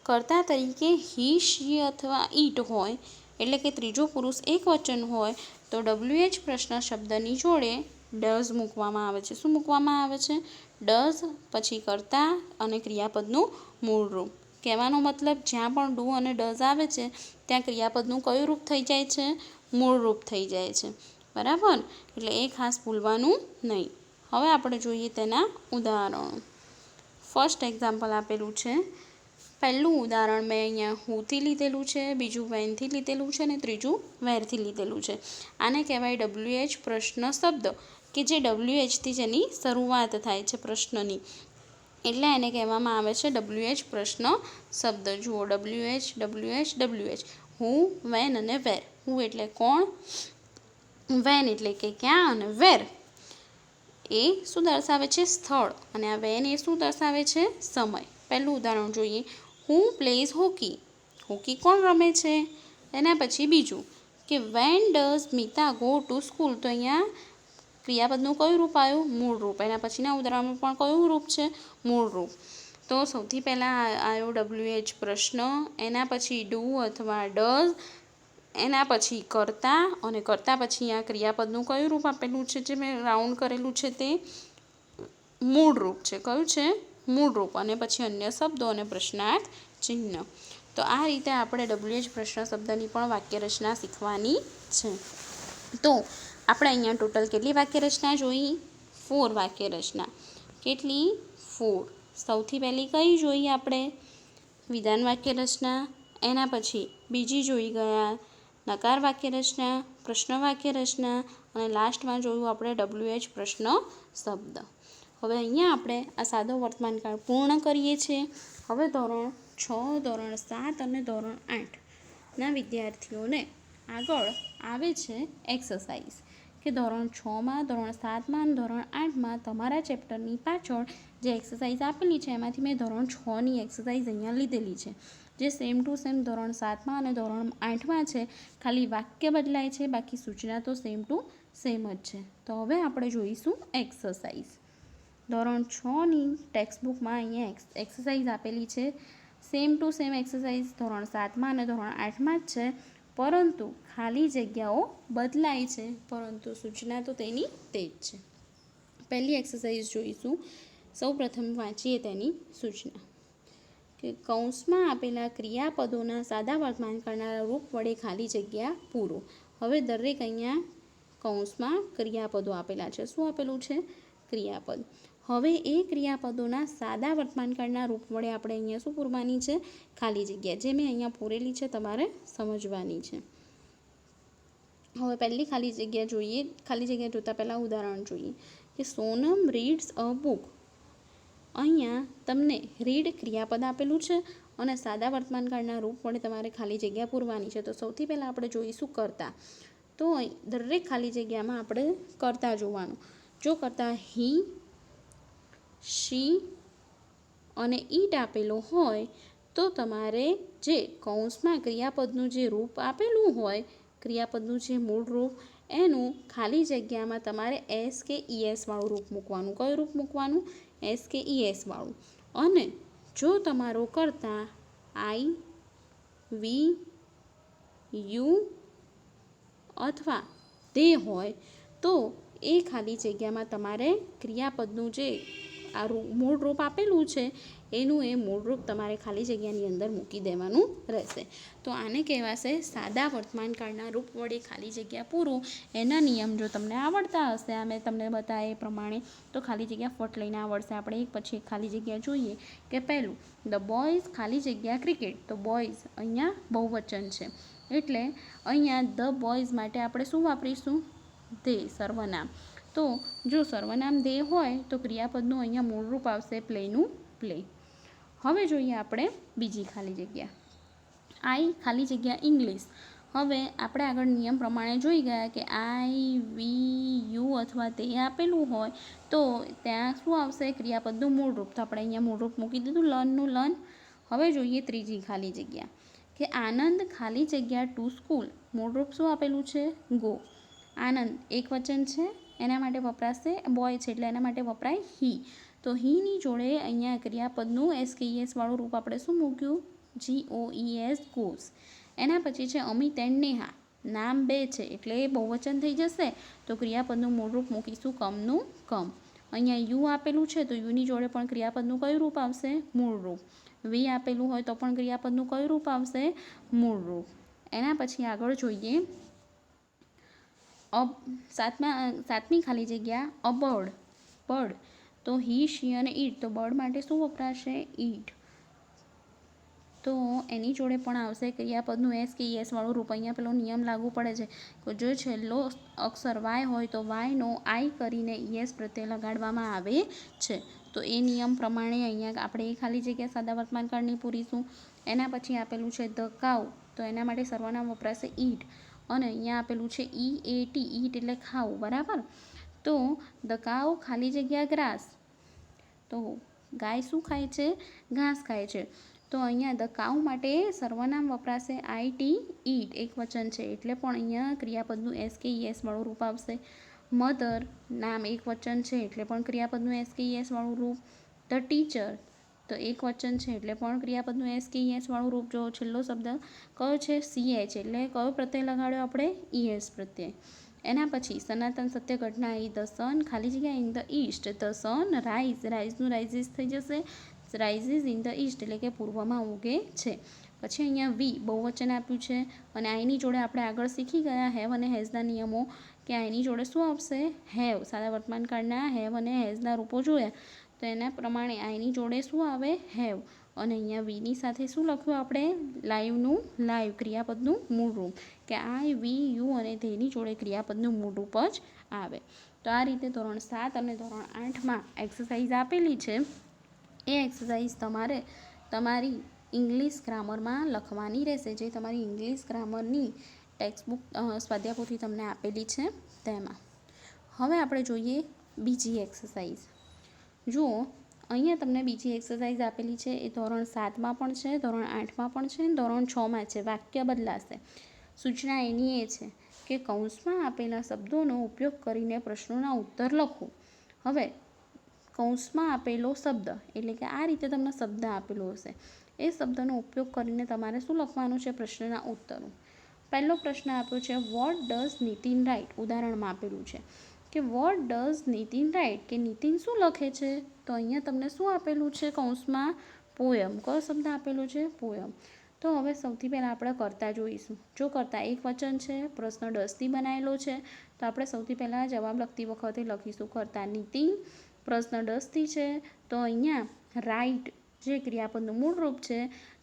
કર્તા તરીકે હી, શી અથવા ઈટ હોય, એટલે કે ત્રીજો પુરુષ એકવચન હોય, તો WH પ્રશ્ન શબ્દની જોડે ડઝ મૂકવામાં આવે છે. શું મૂકવામાં આવે છે? ડઝ, પછી કર્તા અને ક્રિયાપદનું મૂળ રૂપ. કહેવાનો મતલબ જ્યાં પણ ડુ અને ડઝ આવે છે ત્યાં ક્રિયાપદનું કયું રૂપ થઈ જાય છે? મૂળ રૂપ થઈ જાય છે. બરાબર? એટલે એ ખાસ ભૂલવાનું નહીં. હવે આપણે જોઈએ તેના ઉદાહરણો. ફર્સ્ટ એક્ઝામ્પલ આપેલું છે. પહેલું ઉદાહરણ મેં અહીંયા હુથી લીધેલું છે, બીજું વેનથી લીધેલું છે અને ત્રીજું વેરથી લીધેલું છે. આને કહેવાય WH પ્રશ્ન શબ્દ, કે જે WHથી જેની શરૂઆત થાય છે પ્રશ્નની, એટલે એને કહેવામાં આવે છે WH પ્રશ્ન શબ્દ. જુઓ, WH. હું, વેન અને વેર. હું એટલે કોણ, વેન એટલે કે ક્યાં, અને વેર એ શું દર્શાવે છે? સ્થળ. અને આ વેન એ શું દર્શાવે છે? સમય. પહેલું ઉદાહરણ જોઈએ. હું પ્લેઝ હોકી. હોકી કોણ રમે છે? એના પછી બીજું કે when does Mita go to school. તો અહીંયા ક્રિયાપદનું કયું રૂપ આવ્યું? મૂળ રૂપ. એના પછીના ઉદાહરણમાં પણ કયું રૂપ છે? મૂળ રૂપ. તો સૌથી પહેલાં આવ્યો WH પ્રશ્ન, એના પછી ડુ અથવા ડઝ, એના પછી કરતા, અને કરતા પછી આ ક્રિયાપદનું કયું રૂપ આપેલું છે જે મેં રાઉન્ડ કરેલું છે તે મૂળ રૂપ છે. કયું છે? મૂળ રૂપ. અને પછી અન્ય શબ્દો અને પ્રશ્નાર્થ ચિહ્ન. તો આ રીતે આપણે WH પ્રશ્ન શબ્દની પણ વાક્યરચના શીખવાની છે. તો આપણે અહીંયા ટોટલ કેટલી વાક્યરચના જોઈ? 4 વાક્યરચના. કેટલી? 4. સૌથી પહેલી કઈ જોઈ આપણે? વિધાન વાક્યરચના. એના પછી બીજી જોઈ ગયા નકાર વાક્યરચના, પ્રશ્ન વાક્યરચના, અને લાસ્ટમાં જોયું આપણે WH પ્રશ્ન શબ્દ. હવે અહીંયા આપણે આ સાદો વર્તમાનકાળ પૂર્ણ કરીએ છીએ. હવે ધોરણ 6, ધોરણ 7 અને ધોરણ 8ના વિદ્યાર્થીઓને આગળ આવે છે એક્સરસાઇઝ, કે ધોરણ 6માં, ધોરણ 7માં અને ધોરણ 8માં તમારા ચેપ્ટરની પાછળ જે એક્સરસાઇઝ આપેલી છે એમાંથી મેં ધોરણ 6ની એક્સરસાઇઝ અહીંયા લીધેલી છે, જે સેમ ટુ સેમ ધોરણ 7માં અને ધોરણ 8માં છે. ખાલી વાક્ય બદલાય છે, બાકી સૂચના તો સેમ ટુ સેમ જ છે. તો હવે આપણે જોઈશું એક્સરસાઇઝ. ધોરણ 6ની ટેક્સ્ટબુકમાં અહીંયા એક્સરસાઇઝ આપેલી છે. સેમ ટુ સેમ એક્સરસાઇઝ ધોરણ 7માં અને ધોરણ 8માં જ છે, પરંતુ ખાલી જગ્યાઓ બદલાય છે, પરંતુ સૂચના તો તેની તે જ છે. પહેલી એક્સરસાઇઝ જોઈશું. સૌ પ્રથમ વાંચીએ તેની સૂચના, કે કૌંસમાં આપેલા ક્રિયાપદોના સાદા વર્તમાન કરનારા રૂપ વડે ખાલી જગ્યા પૂરો. હવે દરેક અહીંયા કૌંસમાં ક્રિયાપદો આપેલા છે. શું આપેલું છે? ક્રિયાપદ. હવે એ ક્રિયાપદોના સાદા વર્તમાનકાળના રૂપ વડે આપણે અહીંયા શું પૂરવાની છે? ખાલી જગ્યા. જે મેં અહીંયા પૂરેલી છે તમારે સમજવાની છે. હવે પહેલી ખાલી જગ્યા જોઈએ. ખાલી જગ્યા જોતાં પહેલાં ઉદાહરણ જોઈએ, કે સોનમ રીડ્સ અ બુક. અહીંયા તમને રીડ ક્રિયાપદ આપેલું છે અને સાદા વર્તમાનકાળના રૂપ વડે તમારે ખાલી જગ્યા પૂરવાની છે. તો સૌથી પહેલાં આપણે જોઈશું કરતા. તો દરેક ખાલી જગ્યામાં આપણે કરતા જોવાનું. જો કરતા હી, શી અને ઈટ આપેલો હોય તો તમારે જે કૌંસમાં ક્રિયાપદનું જે રૂપ આપેલું હોય, ક્રિયાપદનું જે મૂળ રૂપ, એનું ખાલી જગ્યામાં તમારે એસ કે ઈએસ વાળું રૂપ મૂકવાનું. કયું રૂપ મૂકવાનું? એસ કે ઈએસ વાળું. અને જો તમારો કરતા આઈ, વી, યુ અથવા તે હોય તો એ ખાલી જગ્યામાં તમારે ક્રિયાપદનું જે આ મૂળ રૂપ આપેલું છે એનું એ મૂળ રૂપ તમારે ખાલી જગ્યાની અંદર મૂકી દેવાનું રહેશે. તો આને કહેવાશે સાદા વર્તમાનકાળના રૂપ વડે ખાલી જગ્યા પૂરું. એના નિયમ જો તમને આવડતા હશે, આ મેં તમને બતાવે એ પ્રમાણે, તો ખાલી જગ્યા ફટ લઈને આવડશે. આપણે એક પછી એક ખાલી જગ્યા જોઈએ. કે પહેલું, ધ બોયઝ ખાલી જગ્યા ક્રિકેટ. તો બોયઝ અહીંયા બહુવચન છે, એટલે અહીંયા ધ બોયઝ માટે આપણે શું વાપરીશું? ધે, સર્વનામ. તો જો સર્વનામ ધે હોય તો ક્રિયાપદનું અહીંયા મૂળ રૂપ આવશે પ્લેનું પ્લે. હવે જોઈએ આપણે બીજી ખાલી જગ્યા. આઈ ખાલી જગ્યા ઇંગ્લિશ. હવે આપણે આગળ નિયમ પ્રમાણે જોઈ ગયા કે આઈ, વી, યુ અથવા તે આપેલું હોય તો ત્યાં શું આવશે? ક્રિયાપદનું મૂળરૂપ. તો આપણે અહીંયા મૂળરૂપ મૂકી દીધું લર્નનું લર્ન. હવે જોઈએ ત્રીજી ખાલી જગ્યા કે આનંદ ખાલી જગ્યા ટુ સ્કૂલ. મૂળરૂપ શું આપેલું છે? ગો. આનંદ એક વચન છે, એના માટે વપરાશે બોય છે એટલે એના માટે વપરાય હી. તો હીની જોડે અહીંયા ક્રિયાપદનું SKES વાળું રૂપ આપણે શું મૂક્યું? GOES Gauss. એના પછી છે અમિત એન્ડ નેહા. નામ બે છે એટલે એ બહુવચન થઈ જશે તો ક્રિયાપદનું મૂળરૂપ મૂકીશું કમનું કમ. અહીંયા યુ આપેલું છે તો યુની જોડે પણ ક્રિયાપદનું કયું રૂપ આવશે? મૂળરૂપ. વી આપેલું હોય તો પણ ક્રિયાપદનું કયું રૂપ આવશે? મૂળરૂપ. એના પછી આગળ જોઈએ સાતમી ખાલી જગ્યા બર્ડ. બર્ડ તો હી, શી અને ઈટ. તો બર્ડ માટે શું વપરાશે? ઈટ. તો એની જોડે પણ આવશે ક્રિયાપદનું SKES વાળું રૂપ. અહીંયા પેલો નિયમ લાગુ પડે છે કે જો છેલ્લો અક્ષર વાય હોય તો વાયનો આઈ કરીને ES પ્રત્યે લગાડવામાં આવે છે. તો એ નિયમ પ્રમાણે અહીંયા આપણે એ ખાલી જગ્યા સાદા વર્તમાન કાળની પૂરીશું. એના પછી આપેલું છે ધ કાઉ. તો એના માટે સર્વનામ વપરાશે ઈટ. અને અહીંયા આપેલું છે EAT. ઈટ એટલે ખાવું, બરાબર. તો ધ કાઉ ખાલી જગ્યા ગ્રાસ. તો ગાય શું ખાય છે? ઘાસ ખાય છે. તો અહીંયા ધ કાઉ માટે સર્વનામ વપરાશે IT. ઈટ એક વચન છે એટલે પણ અહીંયા ક્રિયાપદનું SKES વાળું રૂપ આવશે. મધર નામ એક વચન છે એટલે પણ ક્રિયાપદનું SKES વાળું રૂપ. ધ ટીચર તો એક વચન છે એટલે પણ ક્રિયાપદનું SKES વાળું રૂપ. જો છેલ્લો શબ્દ કયો છે? CH એટલે કયો પ્રત્યય લગાડ્યો આપણે? ES પ્રત્યય. એના પછી સનાતન સત્ય ઘટના ધ સન ખાલી જગ્યા in the east. The sun rise. રાઇઝનું રાઇઝિસ થઈ જશે. રાઇઝિસ ઇન ધ ઈસ્ટ એટલે કે પૂર્વમાં ઉગે છે. પછી અહીંયા વી બહુવચન આપ્યું છે અને આઈની જોડે આપણે આગળ શીખી ગયા હેવ અને હેઝના નિયમો કે આઈની જોડે શું આવશે? હેવ. સાદા વર્તમાન કાળના હેવ અને હેઝના રૂપો જોયા તો એના પ્રમાણે આઈની જોડે શું આવે? હેવ. અને અહીંયા વીની સાથે શું લખ્યું આપણે? લાઈવનું લાઈવ ક્રિયાપદનું મૂળરૂપ કે આઈ, વી, યુ અને તેની જોડે ક્રિયાપદનું મૂળરૂપ જ આવે. તો આ રીતે ધોરણ 7 અને ધોરણ 8માં એક્સરસાઇઝ આપેલી છે. એ એક્સરસાઇઝ તમારે તમારી ઇંગ્લિશ ગ્રામરમાં લખવાની રહેશે, જે તમારી ઇંગ્લિશ ગ્રામરની ટેક્સ્ટબુક સ્વાધ્યાયપોથી તમને આપેલી છે તેમાં. હવે આપણે જોઈએ બીજી એક્સરસાઇઝ. જુઓ અહીંયા તમને બીજી એક્સરસાઇઝ આપેલી છે. એ ધોરણ 7માં પણ છે, ધોરણ 8માં પણ છે, ધોરણ 6માં છે. વાક્ય બદલાશે. સૂચના એની એ છે કે કૌંસમાં આપેલા શબ્દોનો ઉપયોગ કરીને પ્રશ્નોના ઉત્તર લખો. હવે કૌંસમાં આપેલો શબ્દ એટલે કે આ રીતે તમને શબ્દ આપેલો હશે. એ શબ્દનો ઉપયોગ કરીને તમારે શું લખવાનું છે? પ્રશ્નના ઉત્તરો. પહેલો પ્રશ્ન આપ્યો છે વોટ ડઝ નીતિન રાઇટ. ઉદાહરણમાં આપેલું છે કે વોટ ડઝ નીતિન રાઇટ કે નીતિન શું લખે છે? તો અહીંયા તમને શું આપેલું છે કૌંસમાં? પોયમ. કયો શબ્દ આપેલો છે? પોયમ. તો હવે સૌથી પહેલાં આપણે કર્તા જોઈશું. જો કર્તા એક વચન છે, પ્રશ્ન ડઝથી બનાવેલો છે તો આપણે સૌથી પહેલાં જવાબ લખતી વખતે લખીશું કર્તા નીતિન. પ્રશ્ન ડઝથી છે તો અહીંયા રાઇટ જે ક્રિયાપદનું મૂળ રૂપ છે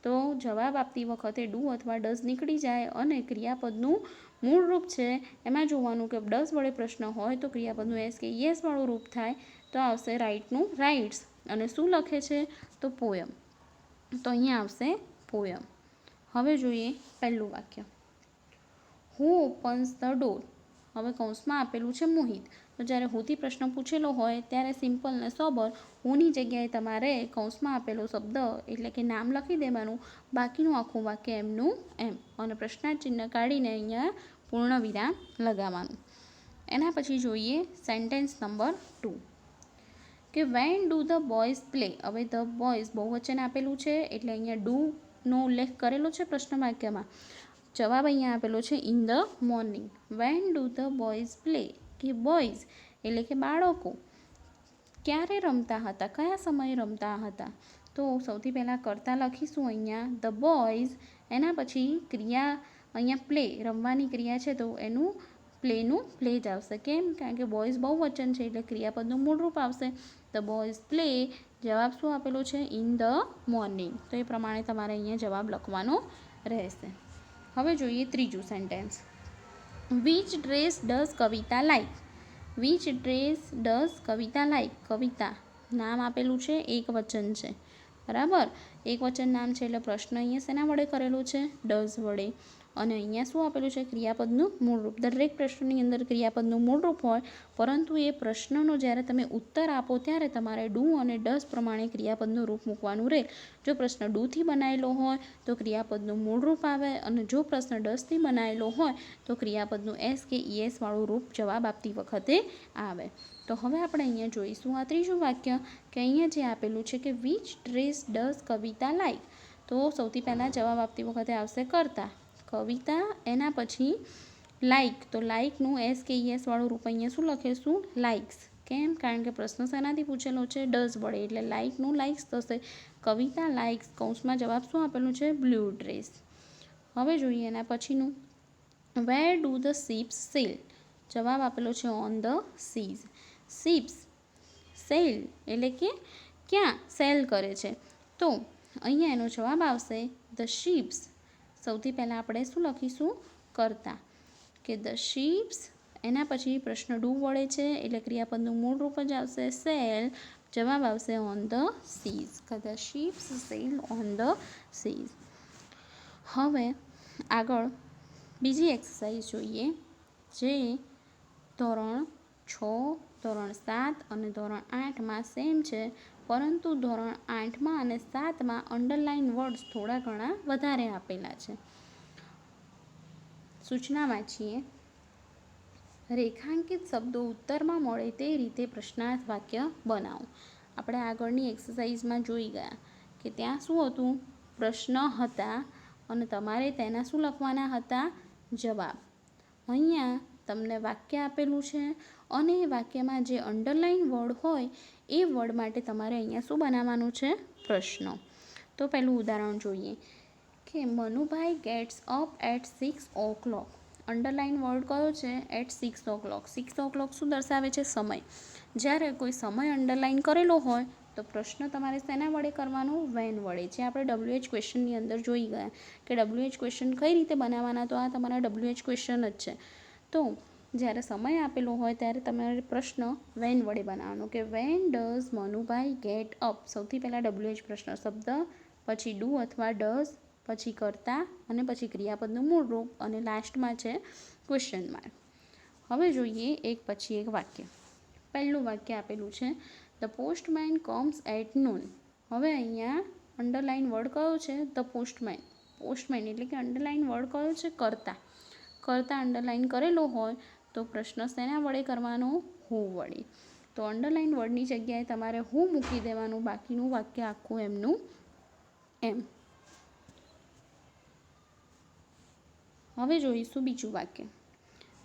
તો જવાબ આપતી વખતે ડુ અથવા ડઝ નીકળી જાય અને ક્રિયાપદનું મૂળ રૂપ છે એમાં જોવાનું કે ડઝ વડે પ્રશ્ન હોય તો ક્રિયાપદનું SKES વાળું રૂપ થાય તો આવશે રાઇટનું રાઇટ્સ. અને શું લખે છે? તો પોયમ. તો અહીંયા આવશે પોયમ. હવે જોઈએ પહેલું વાક્ય. હુ ઓપન્સ ધ ડોર. હવે કૌંસમાં આપેલું છે મોહિત. તો જ્યારે હુથી પ્રશ્ન પૂછેલો હોય ત્યારે સિમ્પલ ને સોબર હુની જગ્યાએ તમારે કૌંસમાં આપેલો શબ્દ એટલે કે નામ લખી દેવાનું, બાકીનું આખું વાક્ય એમનું એમ અને પ્રશ્નાર્થ ચિહ્ન કાઢીને અહીંયા પૂર્ણ વિરામ લગાવવાનું. એના પછી જોઈએ સેન્ટેન્સ નંબર 2 કે when do the boys play. હવે ધ બોયઝ બહુવચન આપેલું છે એટલે અહીંયા ડુનો ઉલ્લેખ કરેલો છે પ્રશ્ન વાક્યમાં. જવાબ અહીંયા આપેલો છે in the morning. When do the boys play કે બોયઝ એટલે કે બાળકો ક્યારે રમતા હતા, કયા સમયે રમતા હતા. તો સૌથી પહેલાં કરતા લખીશું અહીંયા ધ બોયઝ. એના પછી ક્રિયા અહીંયા પ્લે રમવાની ક્રિયા છે તો એનું પ્લેનું પ્લે જ આવશે. કેમ? કારણ કે બોયઝ બહુવચન છે એટલે ક્રિયાપદનું મૂળરૂપ આવશે. The boys play. જવાબ શું આપેલો છે? In the morning. તો એ પ્રમાણે તમારે અહીંયા જવાબ લખવાનો રહેશે. હવે જોઈએ ત્રીજું sentence. Which dress does Kavita like. Which dress does Kavita like. Kavita નામ આપેલું છે, એક વચન છે, બરાબર. એક વચન નામ છે એટલે પ્રશ્ન અહીંયા શેના વડે કરેલો છે? ડઝ વડે. અને અહીંયા શું આપેલું છે? ક્રિયાપદનું મૂળરૂપ. દરેક પ્રશ્નની અંદર ક્રિયાપદનું મૂળરૂપ હોય, પરંતુ એ પ્રશ્નનો જ્યારે તમે ઉત્તર આપો ત્યારે તમારે ડુ અને ડઝ પ્રમાણે ક્રિયાપદનું રૂપ મૂકવાનું રહે. જો પ્રશ્ન ડુથી બનાવેલો હોય તો ક્રિયાપદનું મૂળરૂપ આવે, અને જો પ્રશ્ન ડઝથી બનાવેલો હોય તો ક્રિયાપદનું એસ કે ઈએસ વાળું રૂપ જવાબ આપતી વખતે આવે. તો હવે આપણે અહીંયા જોઈશું આ ત્રીજું વાક્ય, કે અહીંયા જે આપેલું છે કે which dress does Kavita like. તો સૌથી પહેલાં જવાબ આપતી વખતે આવશે કરતા, કવિતા, એના પછી લાઈક. તો લાઈકનું એસ કે ઈએસ વાળું રૂપ અહીંયા શું લખીશું? લાઇક્સ. કેમ? કારણ કે પ્રશ્ન શેનાથી પૂછેલો છે? ડઝ વડે, એટલે લાઈકનું લાઇક્સ થશે. કવિતા લાઇક્સ, કૌંસમાં જવાબ શું આપેલું છે? Blue dress. હવે જોઈએ એના પછીનું, where do the ships sail. જવાબ આપેલો છે on the seas. Ships sail એટલે કે ક્યાં સેલ કરે છે? તો અહીંયા એનો જવાબ આવશે ધ શિપ્સ. સૌથી પહેલાં આપણે શું લખીશું? કરતા, કે ધ શિપ્સ, એના પછી પ્રશ્ન ડુ વડે છે એટલે ક્રિયાપદનું મૂળ રૂપ જ આવશે સેલ. જવાબ આવશે ઓન ધ સીઝ, કે the ships sail on the seas. હવે આગળ બીજી એક્સરસાઇઝ જોઈએ, જે ધોરણ 6, ધોરણ 7 અને ધોરણ 8માં સેમ છે, પરંતુ ધોરણ 8માં અને 7માં અંડરલાઇન વર્ડ્સ થોડા ઘણા વધારે આપેલા છે. સૂચના વાંચીએ. રેખાંકિત શબ્દો ઉત્તરમાં મળે તે રીતે પ્રશ્નાર્થ વાક્ય બનાવો. આપણે આગળની એક્સરસાઇઝમાં જોઈ ગયા કે ત્યાં શું હતું? પ્રશ્ન હતા અને તમારે તેના શું લખવાના હતા? જવાબ. અહીંયા તમને વાક્ય આપેલું છે અને એ વાક્યમાં જે અંડરલાઇન વર્ડ હોય એ વર્ડ માટે તમારે અહીંયા શું બનાવવાનું છે? પ્રશ્નો. તો પહેલું ઉદાહરણ જોઈએ કે Manubhai gets up at 6 o'clock. Underline word કયો છે? At 6 o'clock. 6 o'clock શું દર્શાવે છે? સમય. જ્યારે કોઈ સમય અંડરલાઇન કરેલો હોય તો પ્રશ્ન તમારે શેના વડે કરવાનો? વેન વડે. જે આપણે WH ક્વેશ્ચનની અંદર જોઈ ગયા કે WH ક્વેશ્ચન કઈ રીતે બનાવવાના, તો આ તમારા WH ક્વેશ્ચન જ છે. તો જ્યારે સમય આપેલો હોય ત્યારે તમારે પ્રશ્ન વેન વડે બનાવવાનો, કે when does Manubhai get up. સૌથી પહેલાં WH પ્રશ્ન શબ્દ, પછી ડુ અથવા ડઝ, પછી કરતા, અને પછી ક્રિયાપદનું મૂળ રૂપ, અને લાસ્ટમાં છે ક્વેશ્ચન માર્ક. હવે જોઈએ એક પછી એક વાક્ય. પહેલું વાક્ય આપેલું છે the postman comes at noon. હવે અહીંયા અંડરલાઇન વર્ડ કયો છે? The postman. પોસ્ટમેન એટલે કે અંડરલાઇન વર્ડ કયો છે? કરતા. કરતા અંડરલાઇન કરેલો હોય તો પ્રશ્ન શેના વડે કરવાનો? હુ વડે. તો અંડરલાઇન વર્ડની જગ્યાએ તમારે હુ મૂકી દેવાનું, બાકીનું વાક્ય આખું એમનું એમ. હવે જોઈશું બીજું વાક્ય.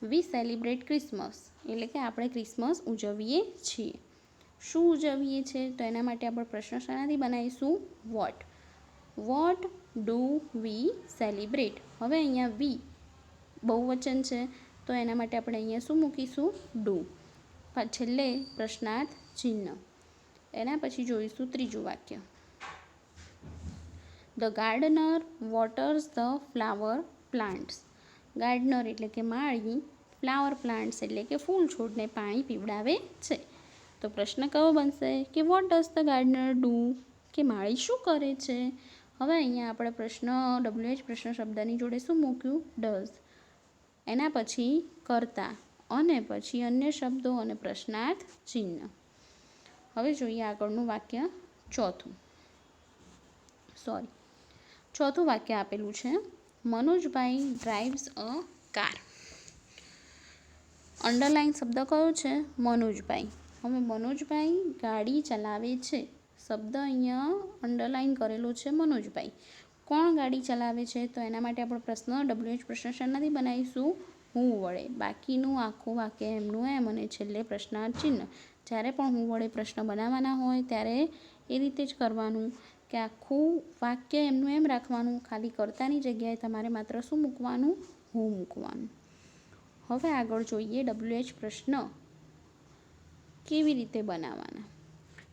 વી સેલિબ્રેટ ક્રિસમસ, એટલે કે આપણે ક્રિસમસ ઉજવીએ છીએ. શું ઉજવીએ છીએ? તો એના માટે આપણે પ્રશ્ન શેનાથી બનાવીશું? What. What do we celebrate. હવે અહીંયા વી બહુવચન છે તો એના માટે આપણે અહીંયા શું મૂકીશું? ડુ. છેલ્લે પ્રશ્નાર્થ ચિહ્ન. એના પછી જોઈશું ત્રીજું વાક્ય. The gardener waters the flower plants. Gardener એટલે કે માળી, ફ્લાવર પ્લાન્ટ્સ એટલે કે ફૂલ છોડને પાણી પીવડાવે છે. તો પ્રશ્ન કયો બનશે? કે what does the gardener do, કે માળી શું કરે છે? હવે અહીંયા આપણે પ્રશ્ન WH પ્રશ્ન શબ્દની જોડે શું મૂક્યું? ડઝ. એના પછી કરતા, અને પછી અન્ય શબ્દો અને પ્રશ્નાર્થ ચિહ્ન. હવે જોઈએ આગળનું વાક્ય. ચોથું વાક્ય આપેલું છે મનોજભાઈ ડ્રાઇવ્સ અ કાર. અંડરલાઇન શબ્દ કયો છે? મનોજભાઈ. હવે મનોજભાઈ ગાડી ચલાવે છે. શબ્દ અહીંયા અંડરલાઇન કરેલો છે મનોજભાઈ. કોણ ગાડી ચલાવે છે? તો એના માટે આપણે પ્રશ્ન WH પ્રશ્ન શેનાથી બનાવીશું? હું વડે. બાકીનું આખું વાક્ય એમનું એમ, અને છેલ્લે પ્રશ્નાર્થ ચિહ્ન. જ્યારે પણ હું વડે પ્રશ્ન બનાવવાના હોય ત્યારે એ રીતે જ કરવાનું કે આખું વાક્ય એમનું એમ રાખવાનું, ખાલી કરતાની જગ્યાએ તમારે માત્ર શું મૂકવાનું? હું મૂકવાનું. હવે આગળ જોઈએ WH પ્રશ્ન કેવી રીતે બનાવવાના,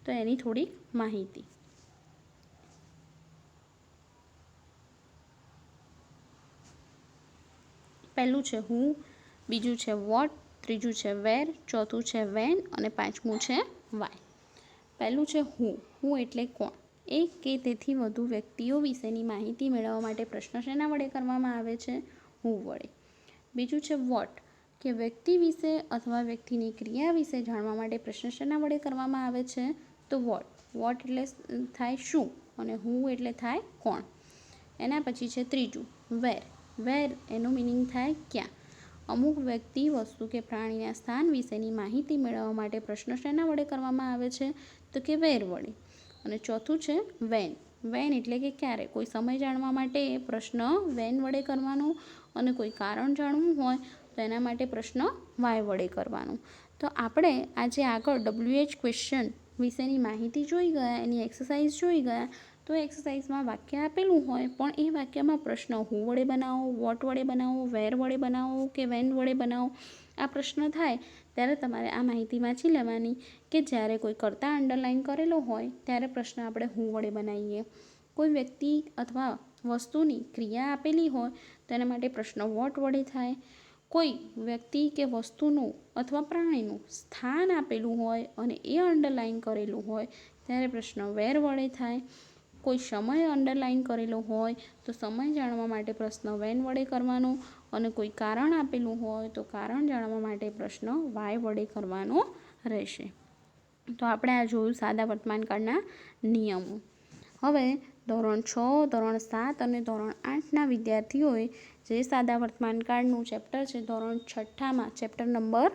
તો એની થોડીક માહિતી. પહેલું છે હું, બીજું છે વોટ, ત્રીજું છે વેર, ચોથું છે વેન, અને પાંચમું છે વાય. પહેલું છે હું. હું એટલે કોણ? એક કે તેથી વધુ વ્યક્તિઓ વિશેની માહિતી મેળવવા માટે પ્રશ્ન શેના વડે કરવામાં આવે છે? હું વડે. બીજું છે વોટ, કે વ્યક્તિ વિશે અથવા વ્યક્તિની ક્રિયા વિશે જાણવા માટે પ્રશ્ન શેના વડે કરવામાં આવે છે? તો વોટ. વોટ એટલે થાય શું અને હું એટલે થાય કોણ. એના પછી છે ત્રીજું વેર. વેર એનું મિનિંગ થાય ક્યાં. અમુક વ્યક્તિ, વસ્તુ કે પ્રાણીના સ્થાન વિશેની માહિતી મેળવવા માટે પ્રશ્ન શેના વડે કરવામાં આવે છે? તો કે વેર વડે. અને ચોથું છે વેન. વેન એટલે કે ક્યારે. કોઈ સમય જાણવા માટે પ્રશ્ન વેન વડે કરવાનો, અને કોઈ કારણ જાણવું હોય તો એના માટે પ્રશ્ન વાય વડે કરવાનો. તો આપણે આજે આગળ WH ક્વેશ્ચન વિશેની માહિતી જોઈ ગયા, એની એક્સરસાઇઝ જોઈ ગયા. તો એક્સરસાઇઝમાં વાક્ય આપેલું હોય પણ એ વાક્યમાં પ્રશ્ન હું વડે બનાવો, વોટ વડે બનાવો, વેર વડે બનાવો કે વેન વડે બનાવો. આ પ્રશ્ન થાય ત્યારે તમારે આ માહિતી વાંચી લેવાની કે જ્યારે કોઈ કર્તા અંડરલાઇન કરેલો હોય ત્યારે પ્રશ્ન આપણે હું વડે બનાવીએ. કોઈ વ્યક્તિ અથવા વસ્તુની ક્રિયા આપેલી હોય તો એના માટે પ્રશ્ન વોટ વડે થાય. કોઈ વ્યક્તિ કે વસ્તુનું અથવા પ્રાણીનું સ્થાન આપેલું હોય અને એ અંડરલાઇન કરેલું હોય ત્યારે પ્રશ્ન વેર વડે થાય. કોઈ સમય અંડરલાઇન કરેલો હોય તો સમય જાણવા માટે પ્રશ્ન વેન વડે કરવાનો, અને કોઈ કારણ આપેલું હોય તો કારણ જાણવા માટે પ્રશ્ન વાય વડે કરવાનો રહેશે. તો આપણે આ જોયું સાદા વર્તમાનકાળના નિયમો. હવે ધોરણ 6, ધોરણ 7 અને ધોરણ 8ના વિદ્યાર્થીઓએ જે સાદા વર્તમાનકાળનું ચેપ્ટર છે ધોરણ 6માં ચેપ્ટર નંબર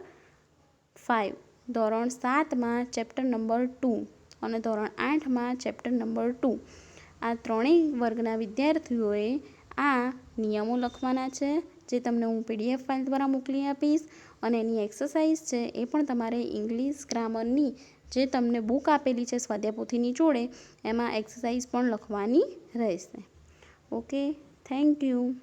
5, ધોરણ 7માં ચેપ્ટર નંબર 2 અને ધોરણ 8માં ચેપ્ટર નંબર 2, આ ત્રણેય વર્ગના વિદ્યાર્થીઓએ આ નિયમો લખવાના છે, જે તમને હું PDF ફાઇલ દ્વારા મોકલી આપીશ. અને એની એક્સરસાઇઝ છે એ પણ તમારે ઇંગ્લિશ ગ્રામરની જે તમને બુક આપેલી છે સ્વાધ્યાયપોથીની જોડે, એમાં એક્સરસાઇઝ પણ લખવાની રહેશે. Okay, thank you.